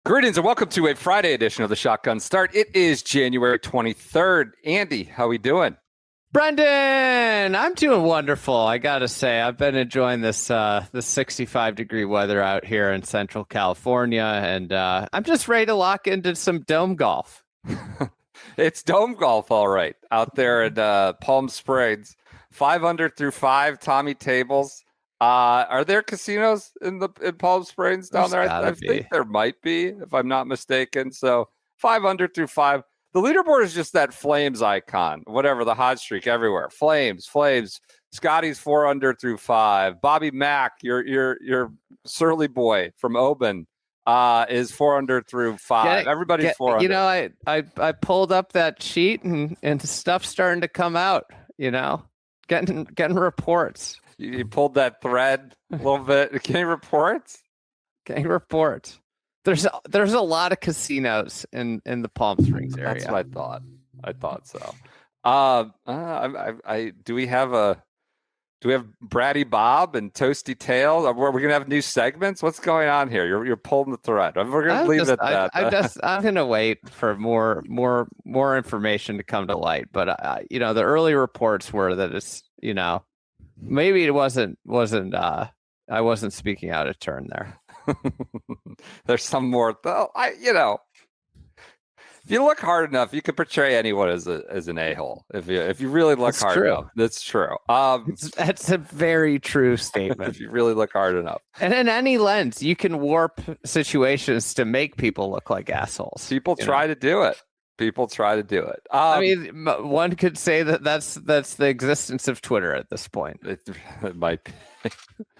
Greetings and welcome to a Friday edition of the Shotgun Start. It is January 23rd. Andy, how we doing? Brendan, I'm doing wonderful. I gotta say, I've been enjoying this 65-degree weather out here in Central California, and I'm just ready to lock into some dome golf. It's dome golf, all right, out there in Palm Springs. 5 under through 5, Tommy tables. Are there casinos in Palm Springs down there? I think there might be, if I'm not mistaken. So 5 under through 5. The leaderboard is just that flames icon, whatever, the hot streak everywhere. Flames. Scottie's 4 under through 5. Bobby Mack, your surly boy from Oban, is 4 under through 5. Everybody's 4 under. You know, I pulled up that sheet and stuff's starting to come out. You know, getting reports. You pulled that thread a little bit. Getting reports. There's a lot of casinos in the Palm Springs area. That's what I thought. I thought so. Do we have Bratty Bob and Toasty Tail? Are we gonna have new segments? What's going on here? You're pulling the thread. We're gonna leave it at that. I'm gonna wait for more information to come to light. But the early reports were that it's maybe it wasn't. I wasn't speaking out of turn there. There's some more though. If you look hard enough, you could portray anyone as an a-hole. If you really look hard enough, that's true. That's a very true statement. If you really look hard enough, and in any lens, you can warp situations to make people look like assholes. People try to do it. I mean, one could say that's the existence of Twitter at this point. It might be.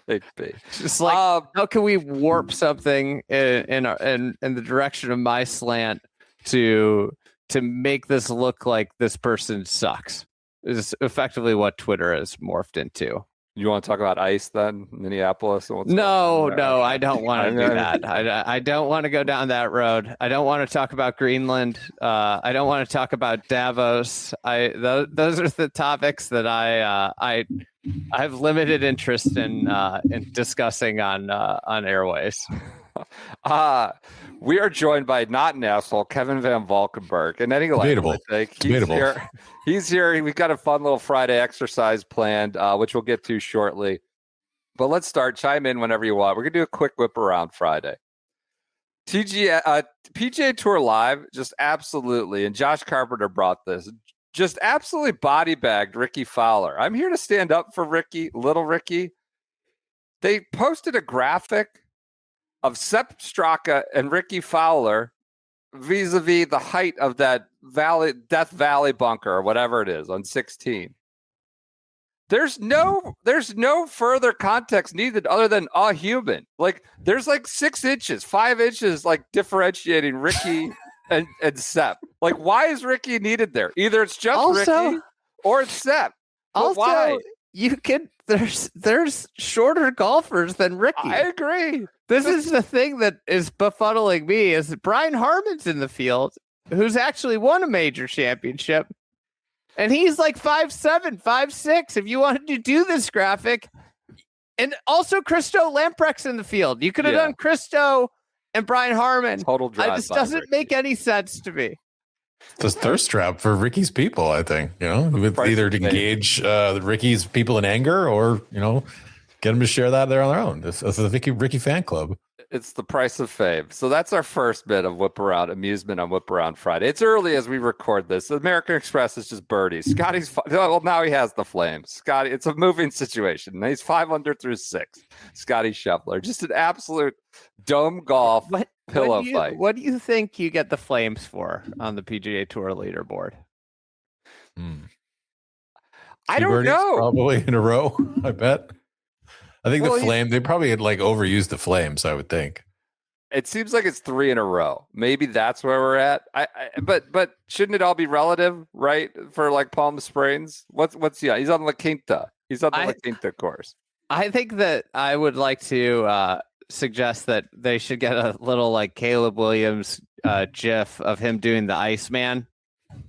It be. Just like how can we warp something in the direction of my slant to make this look like this person sucks? Is effectively what Twitter has morphed into. You want to talk about ice then, Minneapolis? No, I don't want to do that. I don't want to go down that road. I don't want to talk about Greenland. I don't want to talk about Davos. Those are the topics that I have limited interest in discussing on airways. We are joined by not an asshole, Kevin Van Valkenburg. And any debatable. He's here. We've got a fun little Friday exercise planned, which we'll get to shortly. But let's start. Chime in whenever you want. We're gonna do a quick whip around Friday. PGA Tour Live, just absolutely, and Josh Carpenter brought this. Just absolutely body bagged Ricky Fowler. I'm here to stand up for Ricky, little Ricky. They posted a graphic of Sepp Straka and Ricky Fowler vis-a-vis the height of that Death Valley bunker or whatever it is on 16. There's no further context needed other than a human. Like there's like 6 inches, 5 inches like differentiating Ricky and Sepp. Like why is Ricky needed there? Either it's just Ricky or it's Sepp. Also, why? There's shorter golfers than Ricky. I agree. This is the thing that is befuddling me is that Brian Harmon's in the field, who's actually won a major championship. And he's like 5'7", 5'6". If you wanted to do this graphic. And also Christo Lamprecht's in the field. You could have done Christo and Brian Harmon. Total drive. This doesn't make any sense to me. The thirst trap for Ricky's people, I think. With either to engage Ricky's people in anger or, get them to share that there on their own. It's the Ricky fan club. It's the price of fame. So that's our first bit of whip around amusement on Whip Around Friday. It's early as we record this. The American Express is just birdies. Scottie's well, now he has the flames. Scottie, it's a moving situation. He's 5 under through 6. Scottie Scheffler, just an absolute dome golf pillow fight. What do you think you get the flames for on the PGA Tour leaderboard? I don't know. Probably in a row, I bet. I think the flame, they probably had overused the flames, I would think. It seems like it's 3 in a row. Maybe that's where we're at. But shouldn't it all be relative, right? For Palm Springs? He's on La Quinta. He's on the La Quinta course. I think that I would like to suggest that they should get a little Caleb Williams gif of him doing the Iceman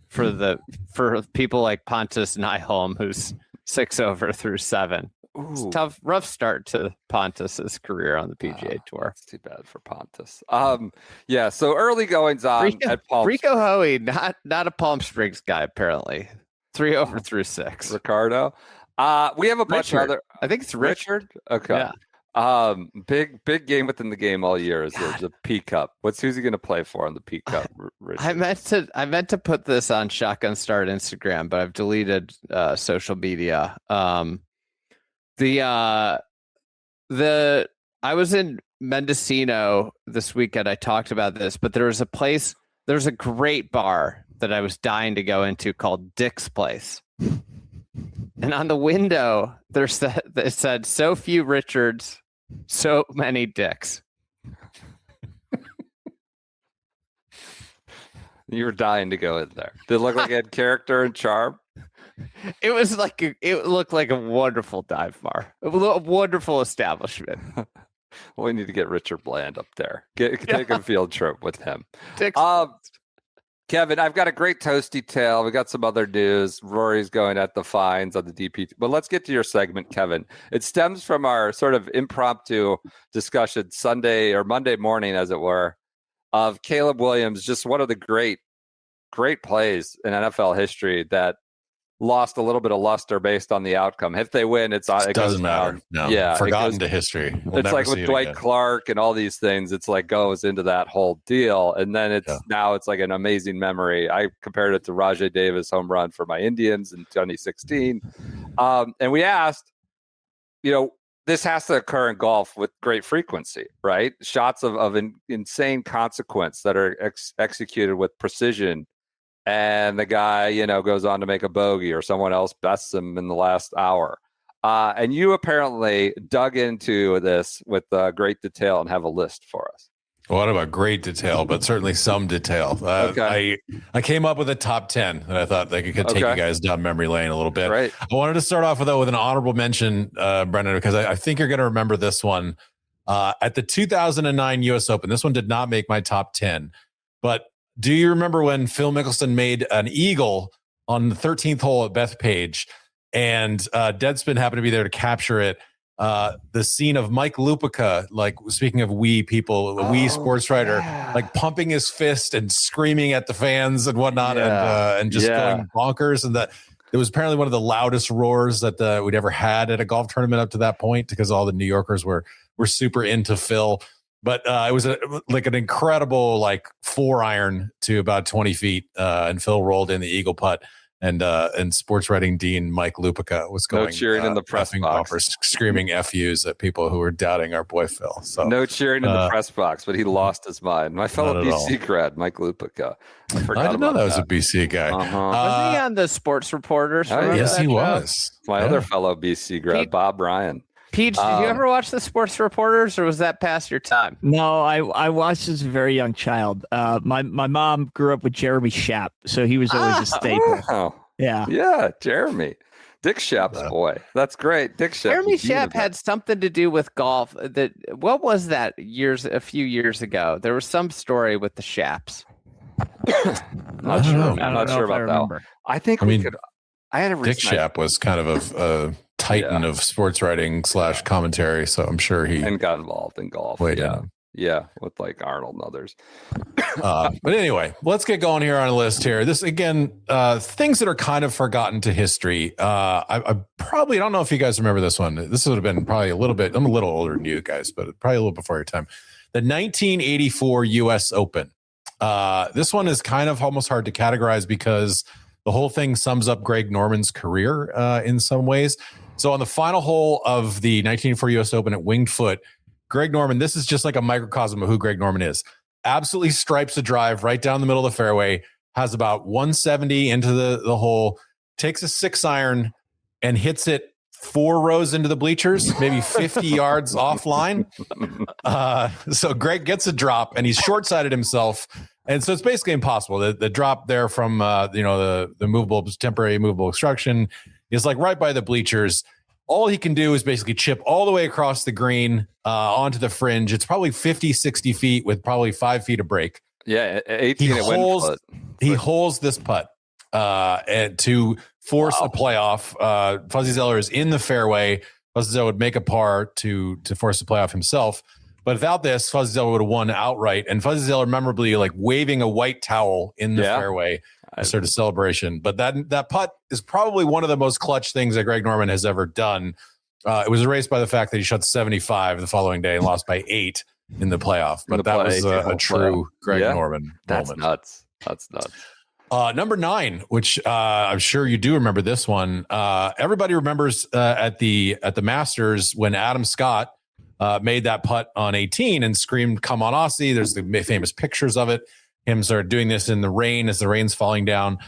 for people like Pontus Nyholm, who's 6 over through 7. Ooh. Rough start to Pontus's career on the PGA Tour. That's too bad for Pontus. Yeah. So early goings on at Palm Rico Hoey, not a Palm Springs guy apparently. 3 over through 6. Ricardo. We have a bunch of other. I think it's Richard. Okay. Yeah. Big game within the game all year is the P Cup. Who's he going to play for on the P Cup? I meant to put this on Shotgun Start Instagram, but I've deleted social media. I was in Mendocino this weekend. I talked about this, but there's a great bar that I was dying to go into called Dick's Place. And on the window, it said, "So few Richards, so many Dicks." You were dying to go in there. Did it look like it had character and charm? It looked like a wonderful dive bar, a wonderful establishment. We need to get Richard Bland up there. Take a field trip with him. Kevin, I've got a great Toasty tale. We got some other news. Rory's going at the fines on the DP. But let's get to your segment, Kevin. It stems from our sort of impromptu discussion Sunday or Monday morning, as it were, of Caleb Williams, just one of the great plays in NFL history that lost a little bit of luster based on the outcome. If they win, it doesn't matter. No, yeah, forgotten to history. It's like with Dwight Clark and all these things. It's like goes into that whole deal, and then now it's like an amazing memory. I compared it to Rajai Davis' home run for my Indians in 2016, and we asked, this has to occur in golf with great frequency, right? Shots of insane consequence that are executed with precision. And the guy, goes on to make a bogey or someone else bests him in the last hour. And you apparently dug into this with great detail and have a list for us. What about great detail, but certainly some detail. Okay. I came up with a top 10 that I thought they could take you guys down memory lane a little bit. Right. I wanted to start off with an honorable mention, Brendan, because I think you're going to remember this one. At the 2009 U.S. Open, this one did not make my top 10, but do you remember when Phil Mickelson made an eagle on the 13th hole at Bethpage, and Deadspin happened to be there to capture it? The scene of Mike Lupica, like speaking of we sports writer, like pumping his fist and screaming at the fans and whatnot, and just going bonkers. And that it was apparently one of the loudest roars that we'd ever had at a golf tournament up to that point, because all the New Yorkers were super into Phil. But it was an incredible 4-iron to about 20 feet, and Phil rolled in the eagle putt, and sports writing dean Mike Lupica was going cheering in the press box, screaming FUs at people who were doubting our boy Phil. So no cheering in the press box, but he lost his mind. My fellow BC grad, Mike Lupica. I didn't know that was a BC guy. Wasn't he on the Sports Reporters? Yes, he was. My other fellow BC grad, Bob Ryan. Pete, did you ever watch the Sports Reporters, or was that past your time? No, I watched as a very young child. My mom grew up with Jeremy Schaap, so he was always a staple. Oh, yeah, Jeremy. Dick Schaap's boy. That's great. Dick Schaap. Jeremy Schaap had something to do with golf. What was that a few years ago? There was some story with the Schaaps. Not sure. I'm I not don't sure know if I about that. remember. I think we could. I had a Dick Schaap was kind of a titan of sports writing / commentary, so I'm sure he got involved in golf. Yeah, with Arnold and others. But anyway, let's get going here on a list here. This again, things that are kind of forgotten to history. I probably don't know if you guys remember this one. This would have been probably a little bit. I'm a little older than you guys, but probably a little before your time. The 1984 U.S. Open. This one is kind of almost hard to categorize because the whole thing sums up Greg Norman's career in some ways. So on the final hole of the 1984 U.S. Open at Winged Foot, Greg Norman, this is just like a microcosm of who Greg Norman is. Absolutely stripes a drive right down the middle of the fairway, has about 170 into the hole, takes a 6-iron and hits it 4 rows into the bleachers, maybe 50 yards offline. So Greg gets a drop and he's short-sighted himself. And so it's basically impossible. The drop there from the temporary movable obstruction is right by the bleachers. All he can do is basically chip all the way across the green onto the fringe. It's probably 50, 60 feet with probably 5 feet of break. Yeah, 18 at Winged Foot. He holes this putt and to force a playoff. Fuzzy Zeller is in the fairway Fuzzydell would make a par to force the playoff himself. But without this, Fuzzydell would have won outright. And Fuzzydell memorably like waving a white towel in the fairway, a sort of celebration. But that putt is probably one of the most clutch things that Greg Norman has ever done. It was erased by the fact that he shot 75 the following day and lost by 8 in the playoff. But that was a true Greg Norman moment. That's nuts. Number 9, which I'm sure you do remember this one. Everybody remembers at the Masters when Adam Scott made that putt on 18 and screamed, "Come on, Aussie." There's the famous pictures of it. Him sort of doing this in the rain as the rain's falling down.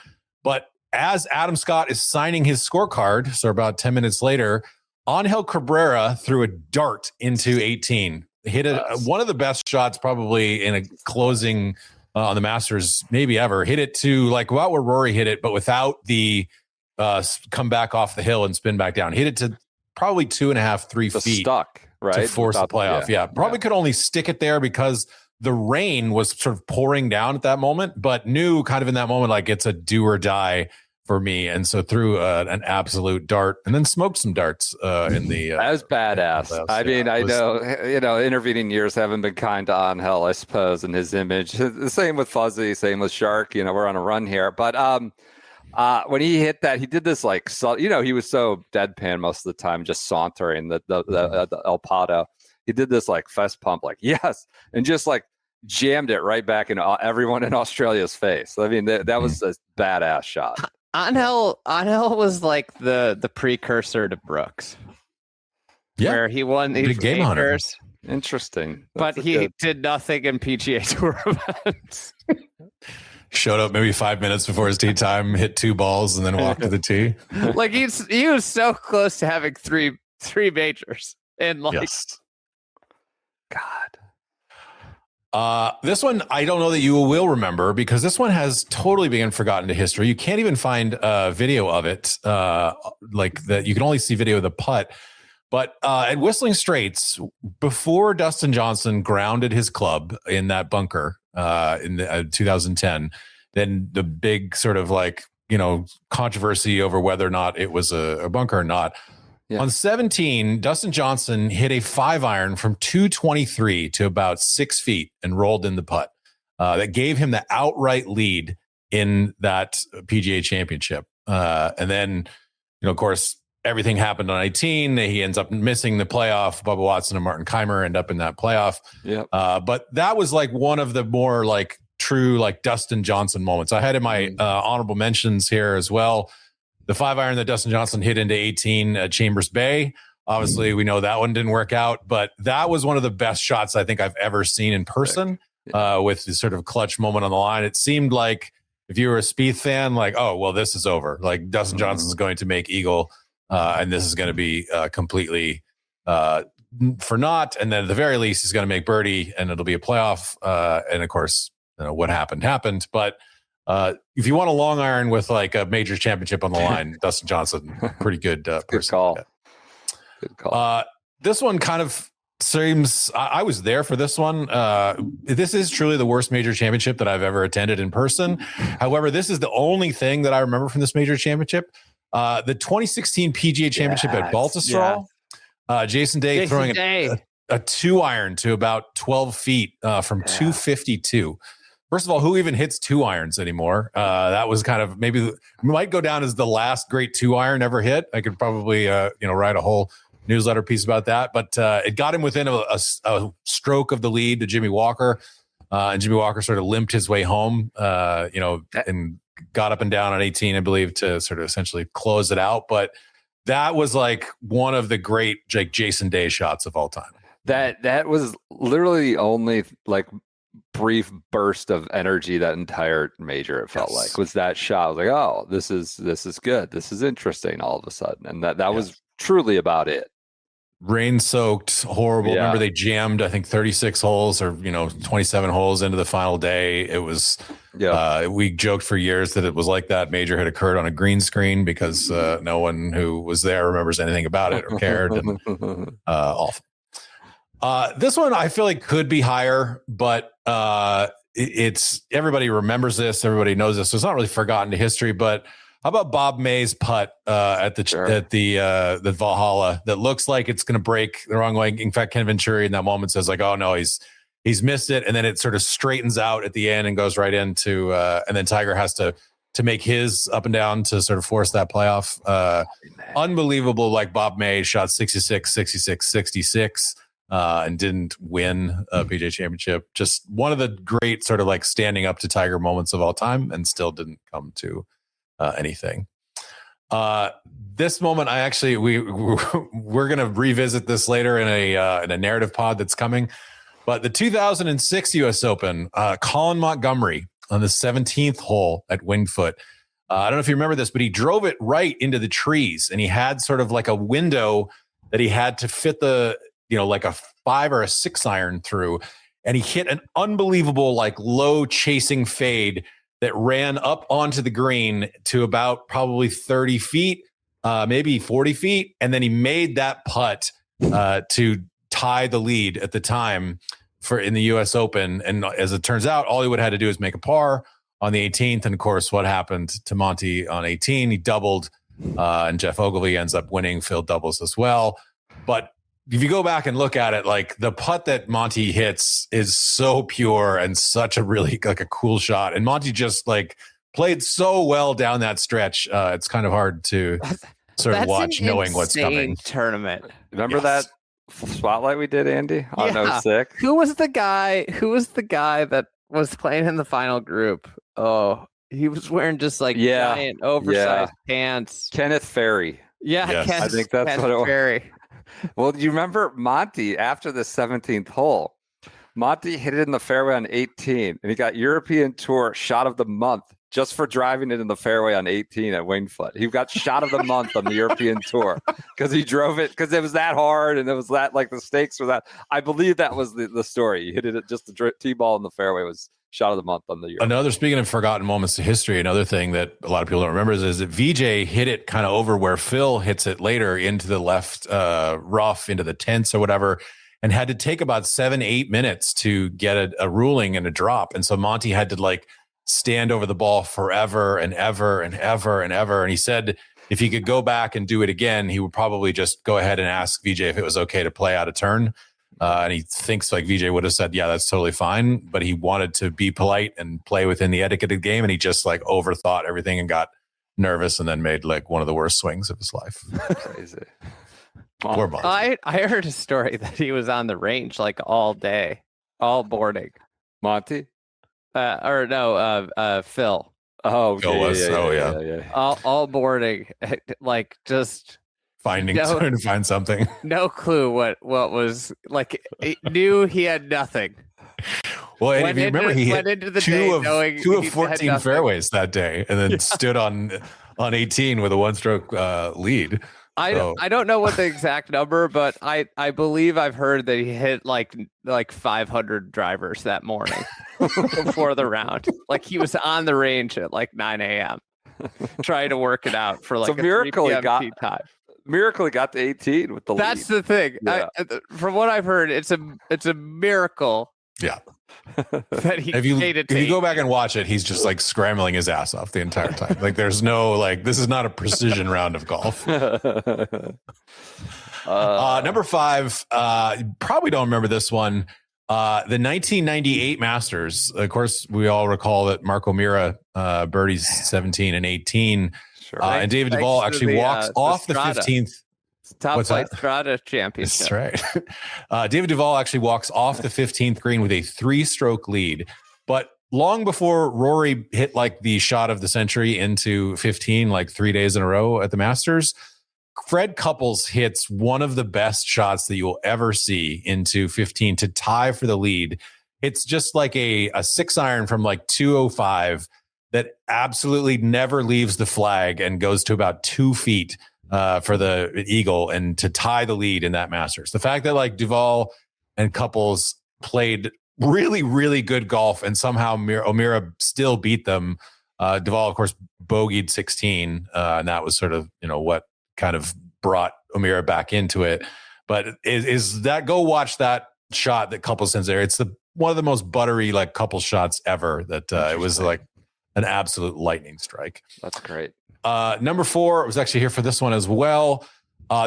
But as Adam Scott is signing his scorecard, so about 10 minutes later, Angel Cabrera threw a dart into 18. Hit it, one of the best shots probably in a closing on the Masters, maybe ever. Hit it to like about where Rory hit it, but without the come back off the hill and spin back down. Hit it to probably 2.5, 3 feet. Stuck, right? To force the playoff. Yeah. Probably could only stick it there because the rain was sort of pouring down at that moment, but knew kind of in that moment, like it's a do or die for me. And so threw an absolute dart and then smoked some darts in the. That was badass. I mean, I know, intervening years haven't been kind to Angel, I suppose, in his image. The same with Fuzzy, same with Shark. We're on a run here. But when he hit that, he did this like, he was so deadpan most of the time, just sauntering the El Pato. He did this like fist pump, like, yes, and just like jammed it right back in everyone in Australia's face. I mean, that was a badass shot. Angel was like the precursor to Brooks. Yeah. Where he won these big game hunter. Interesting. But he did nothing in PGA Tour events. Showed up maybe 5 minutes before his tee time, hit 2 balls, and then walked to the tee. Like he was so close to having three majors. And like God. This one, I don't know that you will remember because this one has totally been forgotten to history. You can't even find a video of it. Like that, you can only see video of the putt. But at Whistling Straits, before Dustin Johnson grounded his club in that bunker in 2010, then the big sort of like, controversy over whether or not it was a bunker or not. Yeah. On 17, Dustin Johnson hit a 5-iron from 223 to about 6 feet and rolled in the putt. That gave him the outright lead in that PGA Championship. And then, of course, everything happened on 18. He ends up missing the playoff. Bubba Watson and Martin Keimer end up in that playoff. Yeah. But that was like one of the more like true like Dustin Johnson moments. I had in my honorable mentions here as well. The 5-iron that Dustin Johnson hit into 18 at Chambers Bay. Obviously, we know that one didn't work out, but that was one of the best shots I think I've ever seen in person with this sort of clutch moment on the line. It seemed like if you were a Spieth fan, like, oh, well, this is over. Like Dustin Johnson's going to make eagle, and this is going to be completely for naught. And then at the very least, he's going to make birdie, and it'll be a playoff. And of course, what happened. But if you want a long iron with like a major championship on the line, Dustin Johnson, pretty good person. Good call. Good call. This one kind of seems, I was there for this one. This is truly the worst major championship that I've ever attended in person. However, this is the only thing that I remember from this major championship. The 2016 PGA Championship at Baltusrol. Jason Day throwing a 2-iron to about 12 feet from 252. First of all, who even hits 2-irons anymore? That was kind of maybe might go down as the last great 2-iron ever hit. I could probably write a whole newsletter piece about that. But it got him within a stroke of the lead to Jimmy Walker, and Jimmy Walker sort of limped his way home, and got up and down on 18, I believe, to sort of essentially close it out. But that was like one of the great like Jason Day shots of all time. That was literally the only like brief burst of energy that entire major, it felt like, was that shot. I was like, oh, this is good, this is interesting all of a sudden. And that was truly about it. Rain soaked, horrible. Remember they jammed I think 36 holes or 27 holes into the final day. It was we joked for years that it was like that major had occurred on a green screen because no one who was there remembers anything about it or cared. And awful. This one I feel like could be higher, but it's everybody remembers this, everybody knows this, so it's not really forgotten to history. But How about Bob May's putt at the Valhalla that looks like it's going to break the wrong way? In fact, Ken Venturi in that moment says like, "Oh no, he's missed it," and then it sort of straightens out at the end and goes right into, and then Tiger has to make his up and down to sort of force that playoff. Unbelievable. Like Bob May shot 66, 66, 66. And didn't win a PGA Championship. Just one of the great sort of like standing up to Tiger moments of all time, and still didn't come to anything. This moment, we're going to revisit this later in a narrative pod that's coming. But the 2006 U.S. Open, Colin Montgomerie on the 17th hole at Winged Foot. I don't know if you remember this, but he drove it right into the trees, and he had sort of like a window that he had to fit like a 5 or a 6 iron through, and he hit an unbelievable like low chasing fade that ran up onto the green to about probably 30 feet, maybe 40 feet. And then he made that putt to tie the lead at the time in the US Open. And as it turns out, all he would have had to do is make a par on the 18th. And of course, what happened to Monty on 18, he doubled, and Jeff Ogilvy ends up winning. Phil doubles as well. But if you go back and look at it, like the putt that Monty hits is so pure and such a really like a cool shot. And Monty just like played so well down that stretch. It's kind of hard to sort of watch knowing what's coming. Tournament. Remember that spotlight we did, Andy, on 06? Who was the guy that was playing in the final group? Oh, he was wearing just like giant oversized pants. Kenneth Ferry. Yeah, yes. Kenneth, I think that's what it was. Ferry. Well, do you remember Monty after the 17th hole? Monty hit it in the fairway on 18, and he got European Tour Shot of the Month just for driving it in the fairway on 18 at Winged Foot. He got Shot of the Month on the European Tour because he drove it because it was that hard and it was that like the stakes were that. I believe that was the story. He hit it just the T-ball in the fairway was Shot of the Month on the European. Another, speaking of forgotten moments of history, another thing that a lot of people don't remember is that VJ hit it kind of over where Phil hits it later into the left rough, into the tents or whatever, and had to take about 7-8 minutes to get a ruling and a drop. And so Monty had to like stand over the ball forever and ever and ever and ever. And he said if he could go back and do it again, he would probably just go ahead and ask VJ if it was okay to play out of turn. And he thinks like VJ would have said, yeah, that's totally fine. But he wanted to be polite and play within the etiquette of the game. And he just like overthought everything and got nervous and then made like one of the worst swings of his life. Crazy. Poor Monty. I heard a story that he was on the range like all day, all boarding. Monty? Phil. Oh, Phil was. Yeah. All boarding, like just trying to find something. No clue what was like. He knew he had nothing. Well, and if you remember, he hit into the two of 14 fairways that day, and then stood on 18 with a one-stroke lead. I don't know what the exact number, but I believe I've heard that he hit like 500 drivers that morning before the round. Like he was on the range at like 9 a.m. trying to work it out for like a miracle. He got time. Miracle he got to 18 with the lead. That's the thing. Yeah. From what I've heard, it's a miracle. Yeah. That he if you go back and watch it, he's just like scrambling his ass off the entire time. Like there's no like this is not a precision round of golf. Number 5, you probably don't remember this one. The 1998 Masters. Of course, we all recall that Mark O'Meara birdies 17 and 18. Sure. And David Duval actually walks off the 15th. Top flight Strata championship. That's right. David Duval actually walks off the 15th green with a 3-stroke lead. But long before Rory hit like the shot of the century into 15, like 3 days in a row at the Masters, Fred Couples hits one of the best shots that you will ever see into 15 to tie for the lead. It's just like a 6-iron from like 205 that absolutely never leaves the flag and goes to about 2 feet for the eagle and to tie the lead in that Masters. The fact that like Duval and Couples played really, really good golf and somehow O'Meara still beat them. Duval, of course, bogeyed 16, and that was sort of what kind of brought O'Meara back into it. But is that, go watch that shot that Couples sends there. It's one of the most buttery like couple shots ever. That it was like an absolute lightning strike. That's great. Number 4 was actually here for this one as well.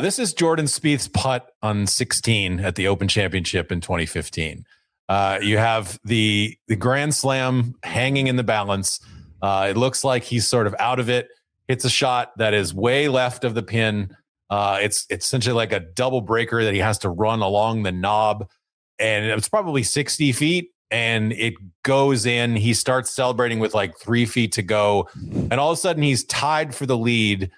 This is Jordan Spieth's putt on 16 at the Open Championship in 2015. You have the Grand Slam hanging in the balance. It looks like he's sort of out of it. Hits a shot that is way left of the pin. It's essentially like a double breaker that he has to run along the knob, and it's probably 60 feet. And it goes in. He starts celebrating with like 3 feet to go, and all of a sudden he's tied for the lead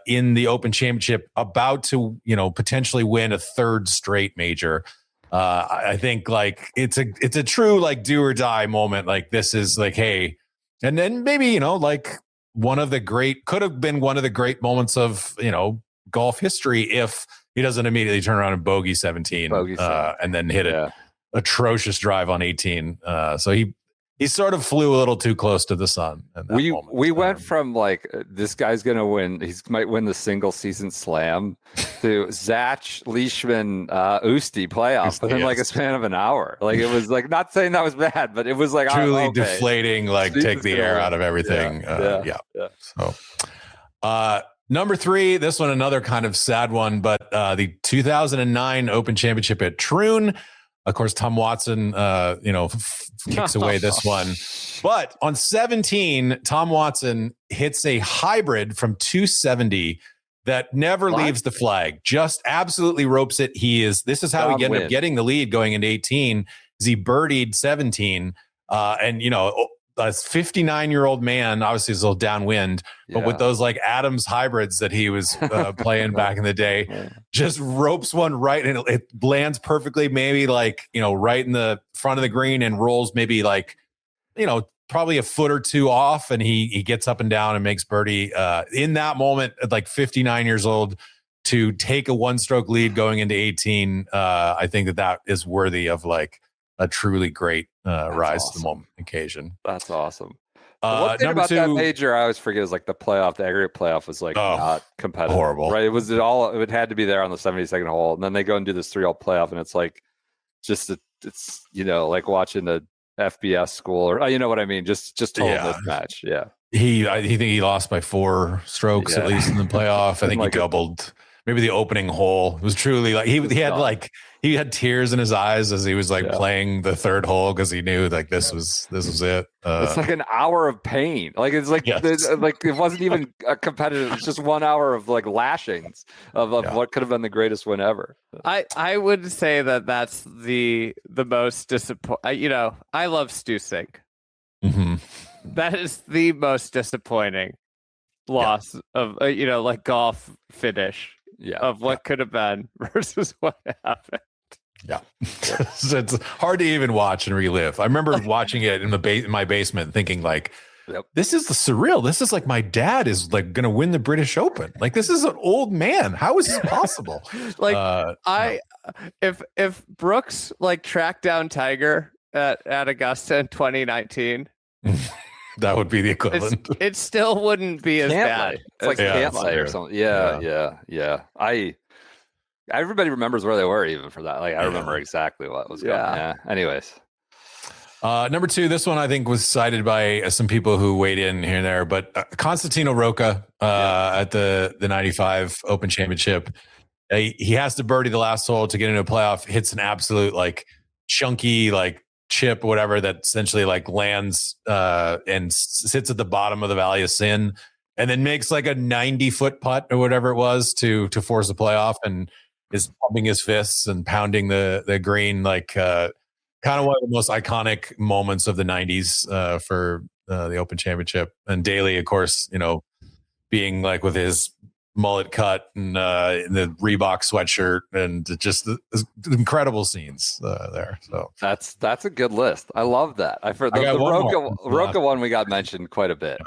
in the Open Championship, about to potentially win a 3rd straight major. I think like it's a true like do or die moment. Like this is like, hey, and then maybe like could have been one of the great moments of golf history if he doesn't immediately turn around and bogey 17 and then hit it. Atrocious drive on 18. So he sort of flew a little too close to the sun. We went from like this guy's gonna win. He might win the single season slam to Zach Leishman Usti playoff within like a span of an hour. Like it was like, not saying that was bad, but it was like truly deflating. Like take the air out of everything. Yeah. So number 3, this one another kind of sad one, but the 2009 Open Championship at Troon. Of course, Tom Watson, kicks away this one. But on 17, Tom Watson hits a hybrid from 270 that never leaves the flag. Just absolutely ropes it. This is how he ended up getting the lead going into 18. Is he birdied 17, and a 59-year-old man, obviously is a little downwind, but with those like Adams hybrids that he was playing back in the day, just ropes one right, and it lands perfectly, maybe like, right in the front of the green, and rolls maybe like, probably a foot or two off, and he gets up and down and makes birdie. In that moment, at like 59 years old, to take a 1-stroke lead going into 18, I think that is worthy of like a truly great rise to the moment occasion. That's awesome. One thing about that major I always forget is like the aggregate playoff was like not competitive. Horrible. Right? It had to be there on the 72nd hole, and then they go and do this 3-hole playoff, and it's like it's like watching a FBS school, or you know what I mean? Just total mismatch. Yeah. I think he lost by 4 strokes at least in the playoff. I think he doubled. Maybe the opening hole. It was truly like he had tears in his eyes as he was like playing the 3rd hole, because he knew like this was it. It's like an hour of pain. Like it's like like it wasn't even a competitive. It's just 1 hour of like lashings of what could have been the greatest win ever. I would say that's the most disappointing. I love Stu Sink. Mm-hmm. That is the most disappointing loss of like golf finish. Of what could have been versus what happened. Yeah. It's hard to even watch and relive. I remember watching it in my basement thinking like, this is the surreal. This is like my dad is like going to win the British Open. Like this is an old man. How is this possible? Like if Brooks like tracked down Tiger at Augusta in 2019, that would be the equivalent. It still wouldn't be as bad. It's like Cantlay or something. Yeah. Everybody remembers where they were even for that. Like I remember exactly what was going on. Yeah. Anyways. Number 2, this one I think was cited by some people who weighed in here and there, but Constantino Rocca at the 95 Open Championship. He has to birdie the last hole to get into a playoff, hits an absolute like chunky like chip or whatever that essentially like lands and sits at the bottom of the Valley of Sin, and then makes like a 90-foot putt or whatever it was to force a playoff, and is pumping his fists and pounding the green, like kind of one of the most iconic moments of the 90s for the Open Championship. And Daly, of course, being like with his mullet cut and the Reebok sweatshirt, and just the incredible scenes there. So that's a good list. I love that. I've heard the Rocca one. We got mentioned quite a bit.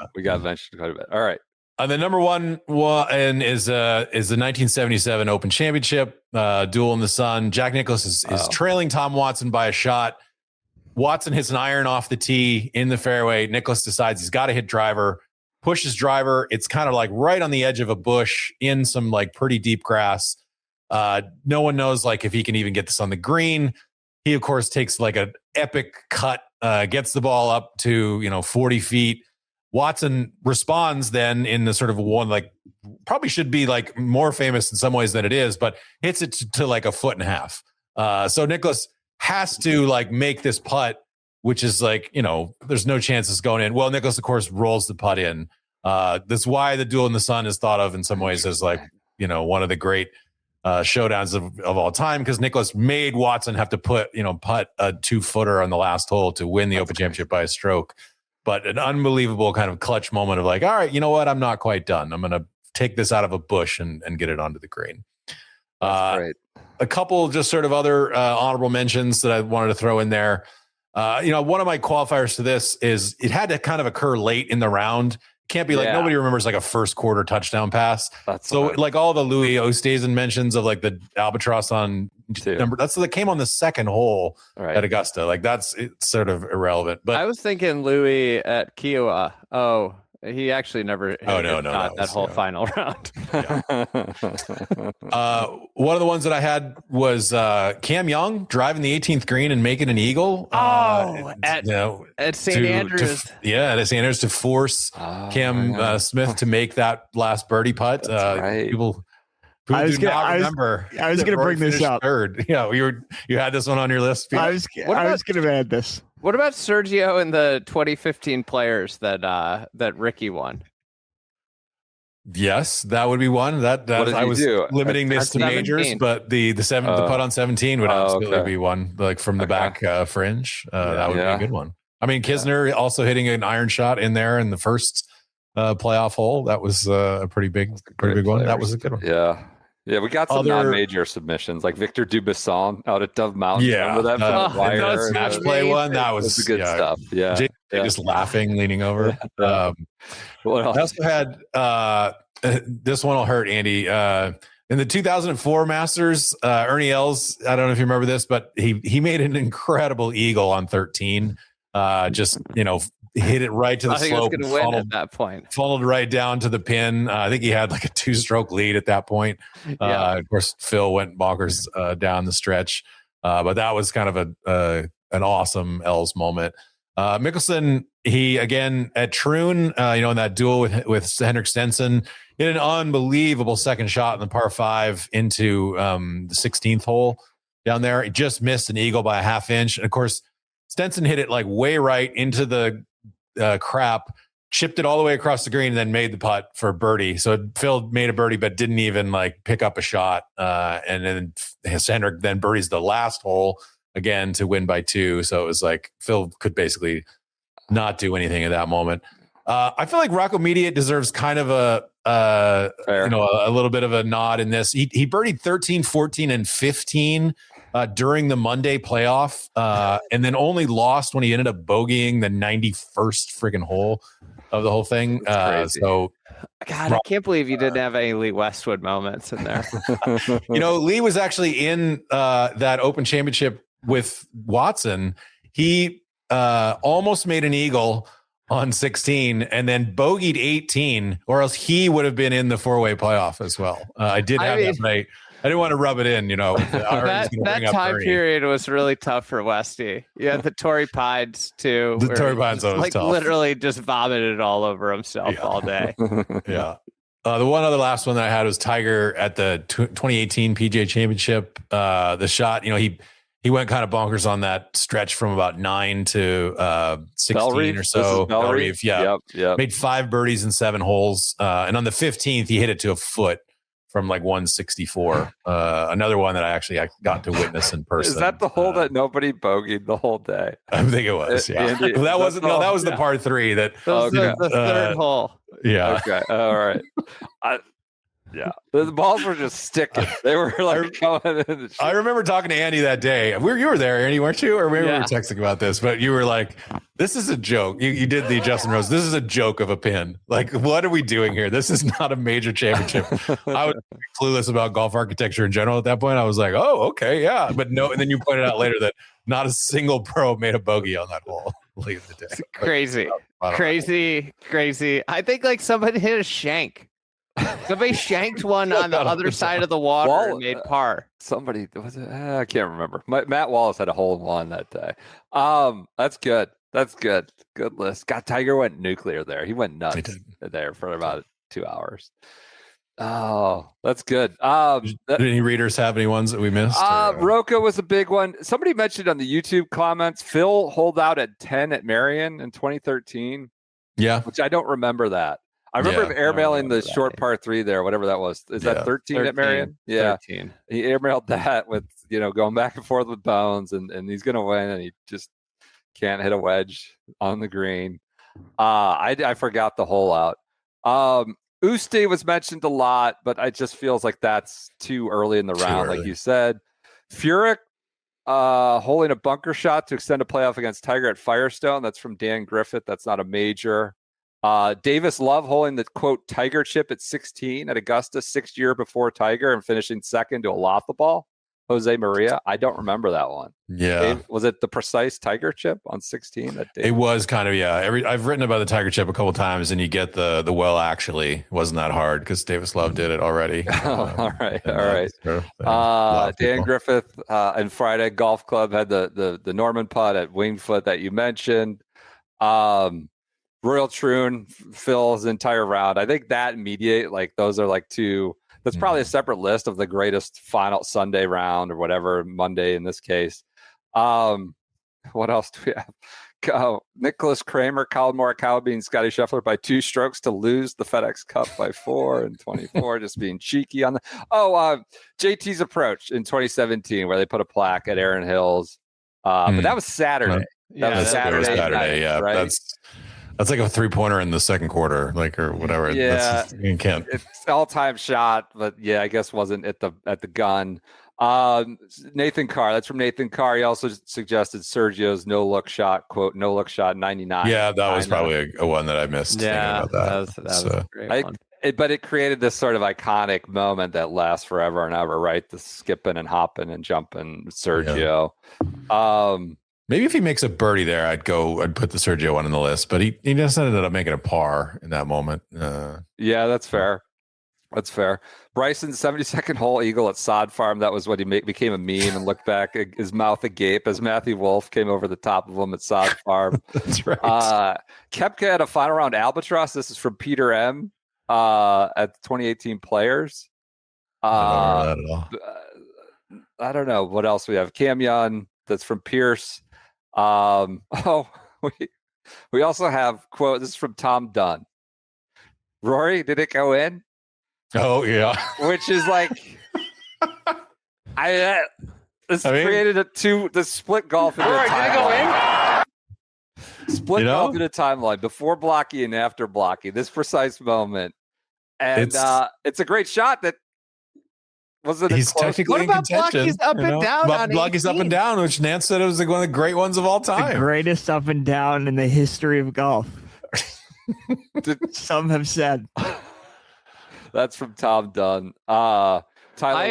All right. And the number one is the 1977 Open Championship duel in the sun. Jack Nicklaus is trailing Tom Watson by a shot. Watson hits an iron off the tee in the fairway. Nicklaus decides he's got to hit driver. Pushes driver. It's kind of like right on the edge of a bush in some like pretty deep grass. No one knows like if he can even get this on the green. He of course takes like an epic cut, gets the ball up to 40 feet. Watson responds then in the sort of one, like, probably should be like more famous in some ways than it is, but hits it to like a foot and a half. So Nicklaus has to like make this putt, which is like, there's no chance it's going in. Well, Nicklaus, of course, rolls the putt in. That's why the duel in the sun is thought of in some ways as like, one of the great showdowns of all time, because Nicklaus made Watson have to putt a 2-footer on the last hole to win the Open Championship by a stroke. But an unbelievable kind of clutch moment of like, all right, you know what? I'm not quite done. I'm going to take this out of a bush and get it onto the green. That's great. A couple just sort of other honorable mentions that I wanted to throw in there. One of my qualifiers to this is it had to kind of occur late in the round. Can't be like nobody remembers like a first quarter touchdown pass. Like all the Louis Oosthuizen mentions of like the albatross on number, that came on the second hole at Augusta. Like it's sort of irrelevant. But I was thinking Louis at Kiowa. Oh, he actually never hit that whole final round. One of the ones that I had was Cam Young driving the 18th green and making an eagle. At St. Andrews. At St. Andrews to force Cam Smith to make that last birdie putt. People who I was going to bring this up. Third. You had this one on your list, Peter? I was going to add this. What about Sergio and the 2015 Players that Ricky won? Yes, that would be one. That I was limiting this to majors, but the putt on 17 would absolutely be one, like from the back fringe. That would be a good one. I mean, Kisner also hitting an iron shot in there in the first playoff hole. That was a pretty big one. That was a good one. Yeah, we got some non-major submissions, like Victor Dubasson out at Dove Mountain. Yeah, that match play one. That was the good stuff. Yeah, just laughing, leaning over. I also had this one will hurt, Andy. In the 2004 Masters, Ernie Els, I don't know if you remember this, but he made an incredible eagle on 13. Hit it right to the slope. He was going to win at that point. Funneled right down to the pin. I think he had like a 2-stroke lead at that point. Of course, Phil went bonkers down the stretch, but that was kind of an awesome Els moment. Mickelson, he again at Troon, in that duel with Henrik Stenson, hit an unbelievable second shot in the par 5 into the 16th hole down there. He just missed an eagle by a half inch, and of course, Stenson hit it like way right into the crap, chipped it all the way across the green, and then made the putt for birdie. So Phil made a birdie, but didn't even like pick up a shot. And then Henrik then birdies the last hole again to win by 2. So it was like Phil could basically not do anything at that moment. I feel like Rocco Mediate deserves kind of a little bit of a nod in this. He birdied 13, 14, and 15 during the Monday playoff, and then only lost when he ended up bogeying the 91st friggin' hole of the whole thing. So, God, I can't believe you didn't have any Lee Westwood moments in there. Lee was actually in that Open Championship with Watson. He almost made an eagle on 16 and then bogeyed 18, or else he would have been in the 4-way playoff as well. I did have that right. I didn't want to rub it in, that time period was really tough for Westy. Yeah, the Torrey Pines too. The Torrey Pines was tough. Literally just vomited all over himself all day. Yeah. The one other last one that I had was Tiger at the 2018 PGA Championship. The shot, he went kind of bonkers on that stretch from about 9 to 16 or so. Bellreef, Yep. Made 5 birdies in 7 holes, and on the 15th he hit it to a foot from like 164. Another one that I got to witness in person. Is that the hole that nobody bogeyed the whole day? I think it was. Yeah. That wasn't. No, that was the par 3. That was the third hole. Yeah. Okay. All right. Yeah, the balls were just sticking. They were like going in. I remember talking to Andy that day. You were there, Andy, weren't you? Or maybe we were texting about this, but you were like, "This is a joke." You did the Justin Rose. This is a joke of a pin. Like, what are we doing here? This is not a major championship. I was clueless about golf architecture in general at that point. I was like, "Oh, okay, yeah," but no. And then you pointed out later that not a single pro made a bogey on that hole late in the day. It's crazy. I think like somebody hit a shank. Somebody shanked one on the other side of the water and made par. Somebody was it? I can't remember. Matt Wallace had a hole in one that day. That's good. That's good. Good list. God, Tiger went nuclear there. He went nuts did. there for about 2 hours. Oh, that's good. Did any readers have any ones that we missed? Roca was a big one. Somebody mentioned on the YouTube comments, Phil holed out at 10 at Marion in 2013. Yeah. Which I don't remember that. I remember him airmailing the short par 3 there, whatever that was. Is that 13 at Marion? Yeah. 13. He airmailed that with, going back and forth with Bones, and he's going to win, and he just can't hit a wedge on the green. I forgot the hole out. Usti was mentioned a lot, but it just feels like that's too early in the round, like you said. Furyk holding a bunker shot to extend a playoff against Tiger at Firestone. That's from Dan Griffith. That's not a major. Davis Love holding the, quote, Tiger chip at 16 at Augusta, 6th year before Tiger, and finishing second to a Lothable. Jose Maria. I don't remember that one. Yeah. Was it the precise Tiger chip on 16? It was kind of, yeah. I've written about the Tiger chip a couple of times, and you get the well, actually. It wasn't that hard because Davis Love did it already. All right. Dan Griffith and Friday Golf Club had the Norman putt at Winged Foot that you mentioned. Royal Troon, Phil's entire round. I think that mediate, like those are like two. That's probably a separate list of the greatest final Sunday round or whatever, Monday in this case. What else do we have? Nicholas Kramer, Colin Morikawa being Scottie Scheffler by 2 strokes to lose the FedEx Cup by 4 and 24, just being cheeky on the. JT's approach in 2017 where they put a plaque at Erin Hills, but that was Saturday. That was Saturday. Night, yeah, right? That's like a 3-pointer in the second quarter, like or whatever. Yeah, you can't. It's all-time shot, but yeah, I guess wasn't at the gun. Nathan Carr. That's from Nathan Carr. He also suggested Sergio's no-look shot, quote, no-look shot 99. Yeah, that was probably a one that I missed. Yeah, about that. that was a great one. But it created this sort of iconic moment that lasts forever and ever, right? The skipping and hopping and jumping Sergio. Yeah. Maybe if he makes a birdie there, I'd put the Sergio one on the list, but he just ended up making a par in that moment. Yeah, that's fair. That's fair. Bryson's 72nd hole eagle at Sod Farm. That was when he became a meme and looked back, his mouth agape as Matthew Wolff came over the top of him at Sod Farm. That's right. Koepka had a final round albatross. This is from Peter M. At the 2018 Players. I don't know that at all. I don't know what else we have. Cam Young. That's from Pierce. We also have, quote, this is from Tom Dunn. Rory, did it go in? Oh yeah. Which is like created the split golf into a timeline. Split golf into a timeline before Blocky and after Blocky, this precise moment. And it's a great shot that wasn't. He's technically in contention. What about Blocky's up and down on Blocky's up and down, which Nance said it was like one of the great ones of all time. The greatest up and down in the history of golf. Some have said. That's from Tom Dunn. Tyler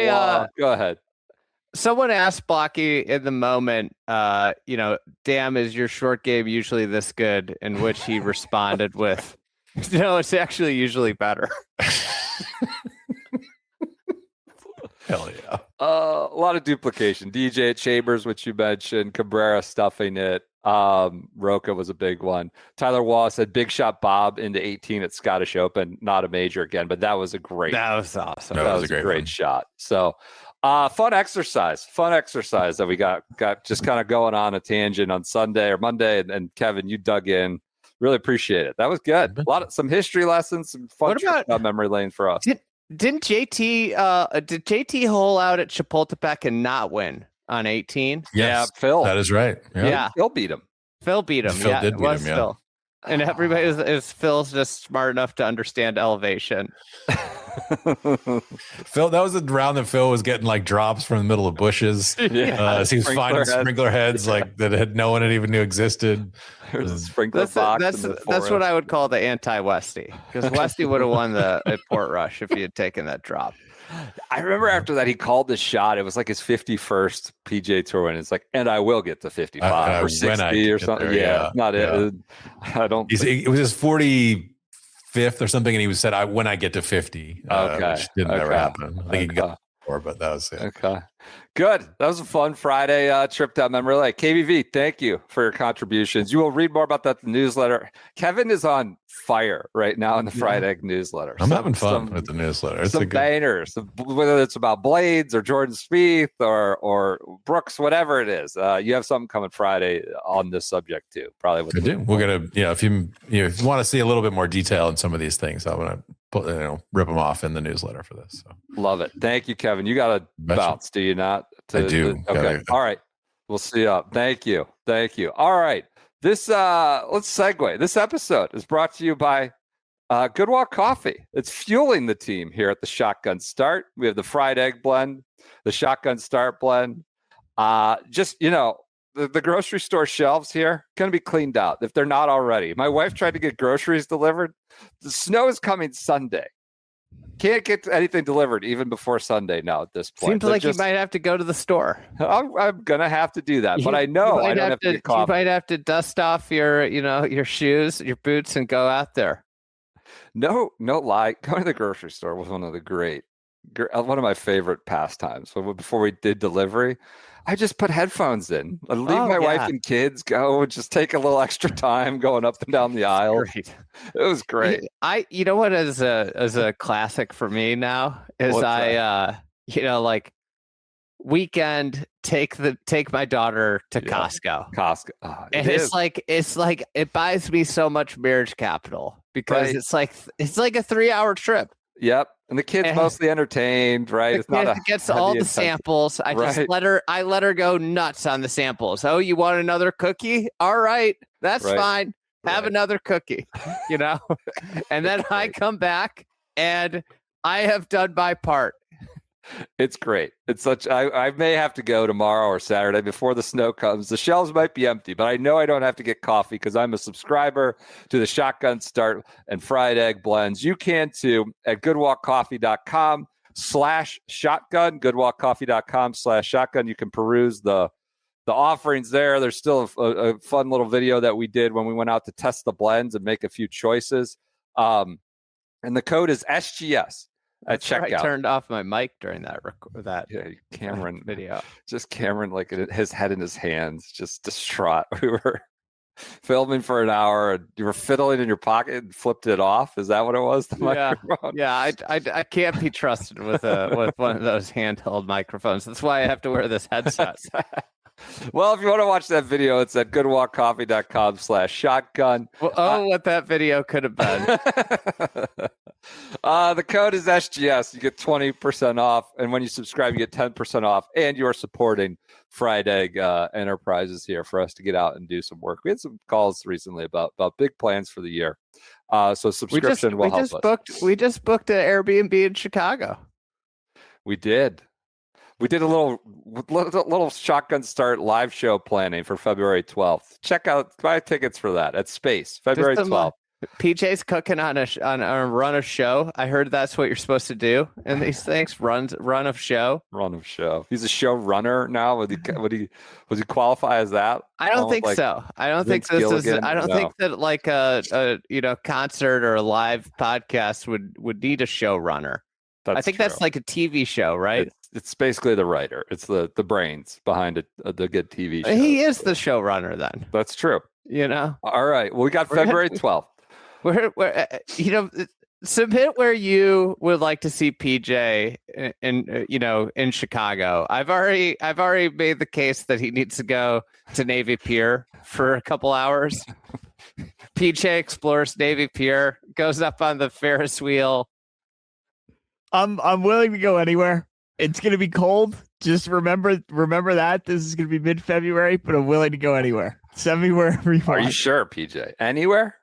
Waugh, go ahead. Someone asked Blocky in the moment, damn, is your short game usually this good? In which he responded with, no, it's actually usually better. Hell yeah. A lot of duplication. DJ at Chambers, which you mentioned. Cabrera stuffing it. Roca was a big one. Tyler Waugh said Big Shot Bob into 18 at Scottish Open. Not a major again, but that was a great. That was awesome. That was a great shot. So fun exercise that we got just kind of going on a tangent on Sunday or Monday. And Kevin, you dug in. Really appreciate it. That was good. Some history lessons, some fun trip down memory lane for us. Did JT hole out at Chapultepec and not win on 18? Yes, yeah, Phil. That is right. Yeah. Phil beat him. Phil did beat him, Phil. And everybody is Phil's just smart enough to understand elevation. Phil, that was the round that Phil was getting like drops from the middle of bushes. Yeah, he was finding sprinkler heads like that no one had even knew existed. There's a sprinkler box. That's what I would call the anti-Westy, because Westy would have won at Portrush if he had taken that drop. I remember after that he called the shot. It was like his 51st PGA Tour win. It's like, and I will get to 55 or 60 or something. There, not it. I don't. It was his 45th or something, and he said, "When I get to 50." Okay, which didn't ever happen. I think before, but that was it. Okay. Good. That was a fun Friday trip down memory lane. KVV, thank you for your contributions. You will read more about that in the newsletter. Kevin is on fire right now in the Friday newsletter. I'm having fun with the newsletter. It's some bangers, whether it's about Blades or Jordan Spieth or Brooks, whatever it is. You have something coming Friday on this subject too. Probably. I do. We're gonna, if you want to see a little bit more detail in some of these things, I'm gonna rip them off in the newsletter for this. So. Love it. Thank you, Kevin. You got to bounce, do you not? I do. Okay. All right. We'll see you up. Thank you. All right. This let's segue. This episode is brought to you by Good Walk Coffee. It's fueling the team here at the Shotgun Start. We have the fried egg blend, the Shotgun Start blend. The grocery store shelves here going to be cleaned out if they're not already. My wife tried to get groceries delivered. The snow is coming Sunday. Can't get anything delivered even before Sunday now at this point. Seems like you might have to go to the store. I'm going to have to do that, but I know I don't have to get coffee. You might have to dust off your shoes, your boots, and go out there. No lie. Going to the grocery store was one of my favorite pastimes. Before we did delivery, I just put headphones in. I leave my wife and kids go and just take a little extra time going up and down the aisle. Great. It was great. You know what is a classic for me now is weekend take my daughter to Costco. Oh, and it's like it buys me so much marriage capital because it's like a 3-hour trip. Yep. And the kid's mostly entertained, right? It's not gets all the samples. I just let her go nuts on the samples. Oh, you want another cookie? All right, that's fine. Have another cookie, and then I come back and I have done my part. It's great. It's such. I may have to go tomorrow or Saturday before the snow comes. The shelves might be empty, but I know I don't have to get coffee because I'm a subscriber to the Shotgun Start and fried egg blends. You can too at goodwalkcoffee.com/shotgun. Goodwalkcoffee.com/shotgun. You can peruse the offerings there. There's still a fun little video that we did when we went out to test the blends and make a few choices. And the code is SGS. At checkout. I turned off my mic during that Cameron video. Just Cameron, like his head in his hands, just distraught. We were filming for an hour, and you were fiddling in your pocket and flipped it off. Is that what it was? The microphone? Yeah. I can't be trusted with one of those handheld microphones. That's why I have to wear this headset. Well, if you want to watch that video, it's at goodwalkcoffee.com/shotgun. What that video could have been. The code is SGS. You get 20% off. And when you subscribe, you get 10% off. And you're supporting Fried Egg Enterprises here for us to get out and do some work. We had some calls recently about big plans for the year. So subscription will help us. We just booked an Airbnb in Chicago. We did. We did a little Shotgun Start live show planning for February 12th. Buy tickets for that at Space, February 12th. PJ's cooking on a run of show. I heard that's what you're supposed to do in these things. Run of show. Run of show. He's a show runner now. Would he qualify as that? I don't think so. I don't think this is. I don't think that like a concert or a live podcast would need a show runner. I think that's like a TV show, right? It's basically the writer. It's the brains behind the good TV show. He is the showrunner then. That's true. All right. Well, we got February 12th. Submit where you would like to see PJ in Chicago. I've already made the case that he needs to go to Navy Pier for a couple hours. PJ explores Navy Pier, goes up on the Ferris wheel. I'm willing to go anywhere. It's gonna be cold. Just remember that this is gonna be mid-February, but I'm willing to go anywhere. Send me wherever you want. Are you sure, PJ? Anywhere?